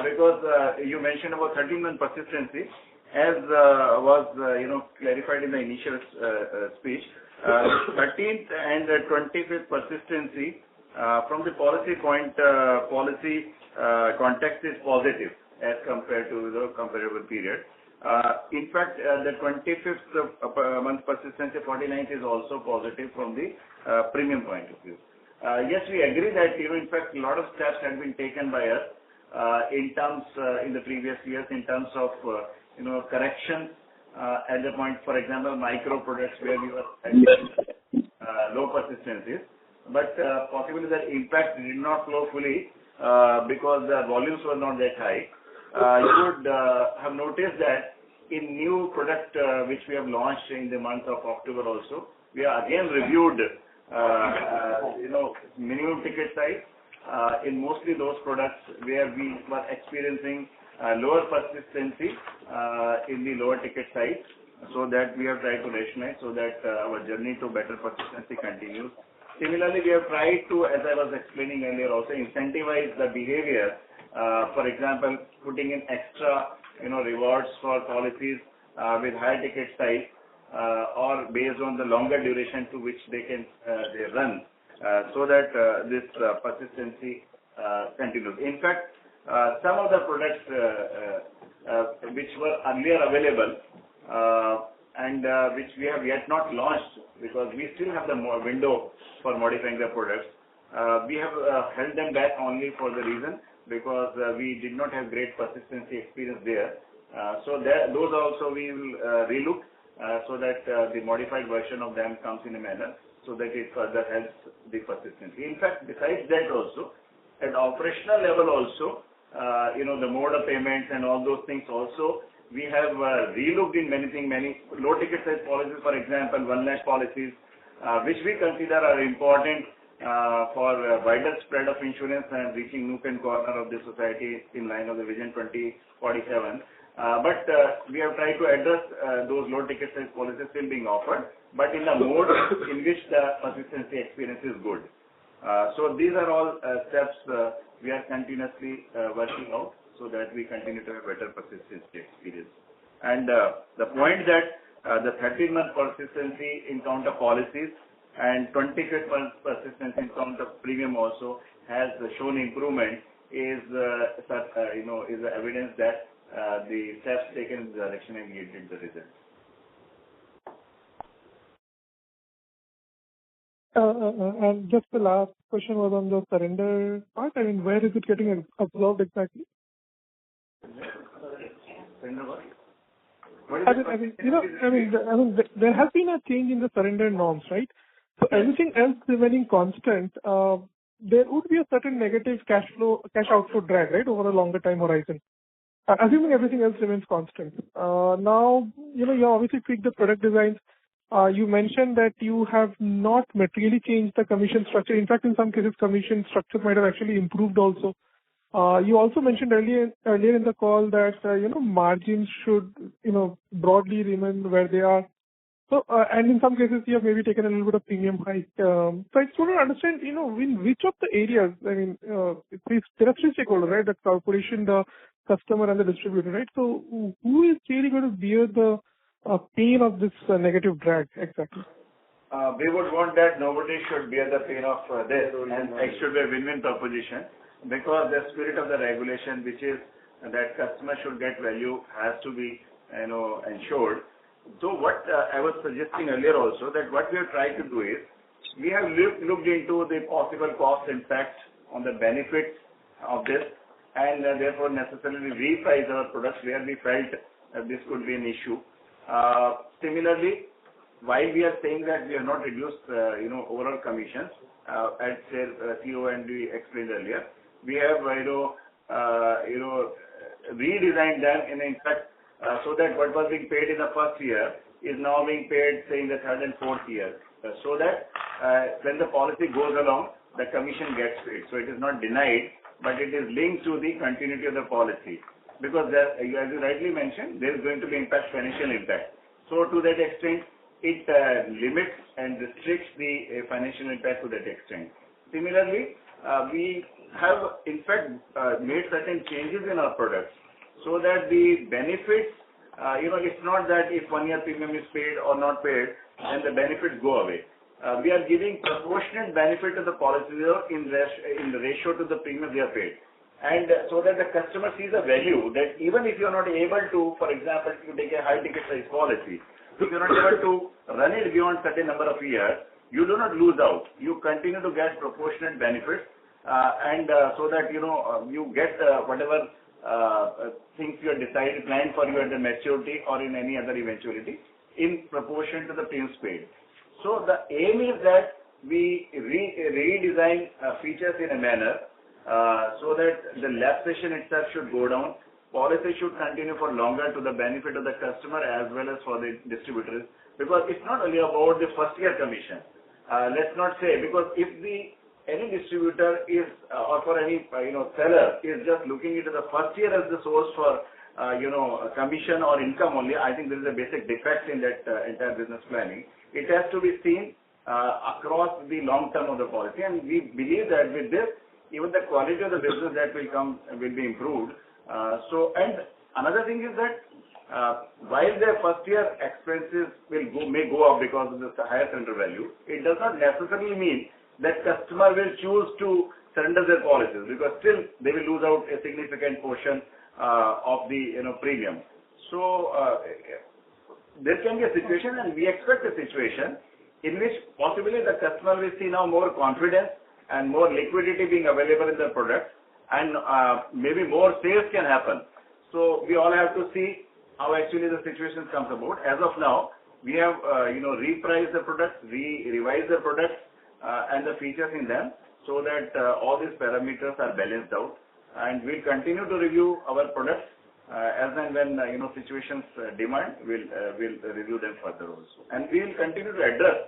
because you mentioned about 13-month persistency, as was clarified in the initial speech. 13th and 25th persistency from the policy context is positive as compared to the comparable period. In fact, the 25th month persistency 49th is also positive from the premium point of view. Yes, we agree that in fact a lot of steps have been taken by us in terms in the previous years in terms of correction at the point, for example, micro products where we were low persistencies, but possibly the impact did not flow fully because the volumes were not that high. You would have noticed that in new product which we have launched in the month of October also, we have again reviewed minimum ticket size in mostly those products where we were experiencing lower persistency in the lower ticket size, so that we have tried to rationalize so that our journey to better persistency continues. Similarly, we have tried to, as I was explaining earlier, also incentivize the behavior. For example, putting in extra, rewards for policies with higher ticket size or based on the longer duration to which they run, so that this persistency continues. In fact, some of the products which were earlier available and which we have yet not launched because we still have the window for modifying the products, we have held them back only for the reason because we did not have great persistency experience there. So those also we will relook so that the modified version of them comes in a manner so that it further helps the persistency. In fact, besides that also, at operational level also, the mode of payments and all those things also, we have relooked in many low ticket size policies, for example, 1 lakh policies, which we consider are important for a wider spread of insurance and reaching nook and corner of the society in line of the Vision 2047. But we have tried to address those low ticket size policies still being offered, but in the mode in which the persistency experience is good. So these are all steps we are continuously working out so that we continue to have better persistency experience. And the point that the 13-month persistency in count of policies and 25th month persistency in count of premium also has shown improvement is is the evidence that the steps taken in the direction have yielded the results. And just the last question was on the surrender part. I mean, where is it getting absorbed exactly? Surrender what? There has been a change in the surrender norms, right? So everything else remaining constant, there would be a certain negative cash outflow drag, right, over a longer time horizon. Assuming everything else remains constant. Now, you obviously tweak the product designs. You mentioned that you have not materially changed the commission structure. In fact, in some cases, commission structure might have actually improved also. You also mentioned earlier in the call that, margins should, broadly remain where they are. So, and in some cases, you have maybe taken a little bit of premium hike. So I just want to understand, in which of the areas, I mean, there are three stakeholders, right? The corporation, the customer, and the distributor, right? So who is really going to bear the pain of this negative drag exactly? We would want that nobody should bear the pain of this, and it should be a win-win proposition, because the spirit of the regulation, which is that customer should get value, has to be ensured. So what I was suggesting earlier also, that what we have tried to do is, we have looked into the possible cost impact on the benefits of this, and therefore necessarily reprice our products where we felt this could be an issue. Similarly, while we are saying that we have not reduced overall commissions, as CEO and we explained earlier, we have redesigned them in fact, so that what was being paid in the first year is now being paid, say, in the third and fourth year, so that when the policy goes along, the commission gets paid. So it is not denied, but it is linked to the continuity of the policy. Because there, as you rightly mentioned, there is going to be financial impact. So to that extent, it limits and restricts the financial impact to that extent. Similarly, we have in fact made certain changes in our products, so that the benefits, it's not that if 1 year premium is paid or not paid, then the benefits go away. We are giving proportionate benefit to the policyholder in the ratio to the premium they are paid. And so that the customer sees a value that even if you are not able to, for example, if you take a high ticket size policy, if you are not able to run it beyond certain number of years, you do not lose out. You continue to get proportionate benefits, and so that you get whatever things you have decided, planned for you at the maturity or in any other eventuality, in proportion to the premiums paid. So the aim is that we redesign features in a manner so that the lapsation itself should go down. Policy should continue for longer to the benefit of the customer as well as for the distributors, because it's not only about the first year commission. Let's not say, because if any distributor is or for any seller is just looking into the first year as the source for commission or income only, I think there is a basic defect in that entire business planning. It has to be seen across the long term of the policy, and we believe that with this, even the quality of the business that will be improved. And another thing is that while their first year expenses may go up because of the higher surrender value, it does not necessarily mean that customer will choose to surrender their policies, because still they will lose out a significant portion of the premium. So there can be a situation, and we expect a situation in which possibly the customer will see now more confidence and more liquidity being available in the product, and maybe more sales can happen. So we all have to see how actually the situation comes about. As of now, we have repriced the products, revised the products and the features in them, so that all these parameters are balanced out. And we'll continue to review our products as and when situations demand. We'll review them further also, and we will continue to address.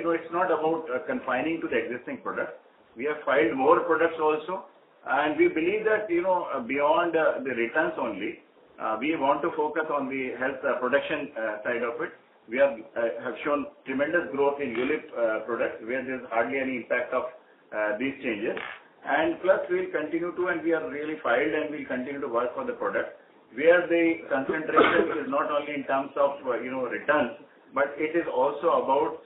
It's not about confining to the existing products. We have filed more products also, and we believe that beyond the returns only, we want to focus on the health protection side of it. We have shown tremendous growth in ULIP products, where there's hardly any impact of these changes. And plus, we'll continue to, and we are really filed, and we'll continue to work for the product, where the concentration is not only in terms of returns, but it is also about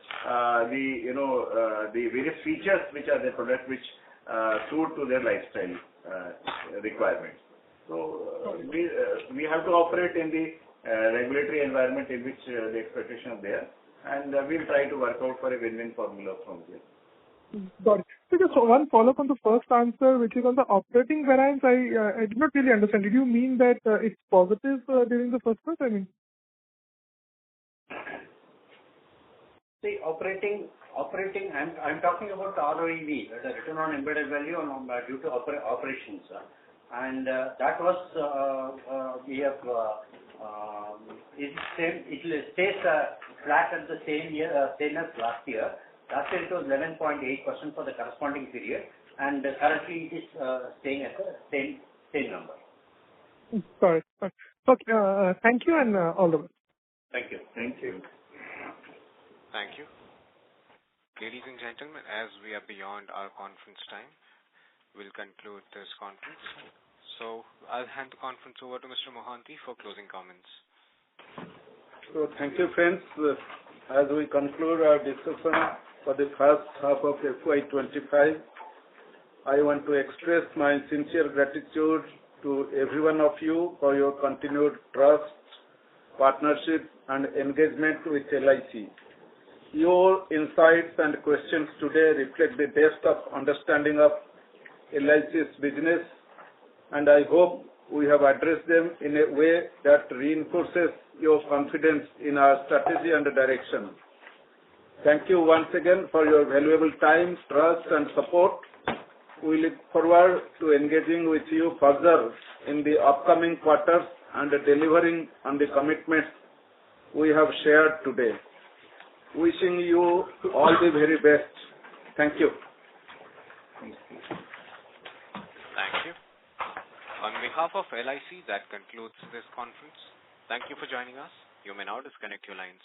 the various features which are the product which suit to their lifestyle. requirements. So we have to operate in the regulatory environment in which the expectation is there, and we'll try to work out for a win-win formula from there. Got it. So just one follow-up on the first answer, which is on the operating variance. I did not really understand. Did you mean that it's positive during the first month? I mean, see, operating. I'm talking about ROEV, the return on embedded value due to operations, and that was we have. It stays flat at the same as last year. Last year it was 11.8% for the corresponding period, and currently it is staying at the same number. Sorry. Okay. Thank you and all the best. Thank you. Thank you. Thank you. Ladies and gentlemen, as we are beyond our conference time, we'll conclude this conference. So I'll hand the conference over to Mr. Mohanty for closing comments. So thank you, friends. As we conclude our discussion for the first half of FY25, I want to express my sincere gratitude to every one of you for your continued trust, partnership, and engagement with LIC. Your insights and questions today reflect the depth of understanding of LIC's business, and I hope we have addressed them in a way that reinforces your confidence in our strategy and direction. Thank you once again for your valuable time, trust, and support. We look forward to engaging with you further in the upcoming quarters and delivering on the commitments we have shared today. Wishing you all the very best. Thank you. Thank you. On behalf of LIC, that concludes this conference. Thank you for joining us. You may now disconnect your lines.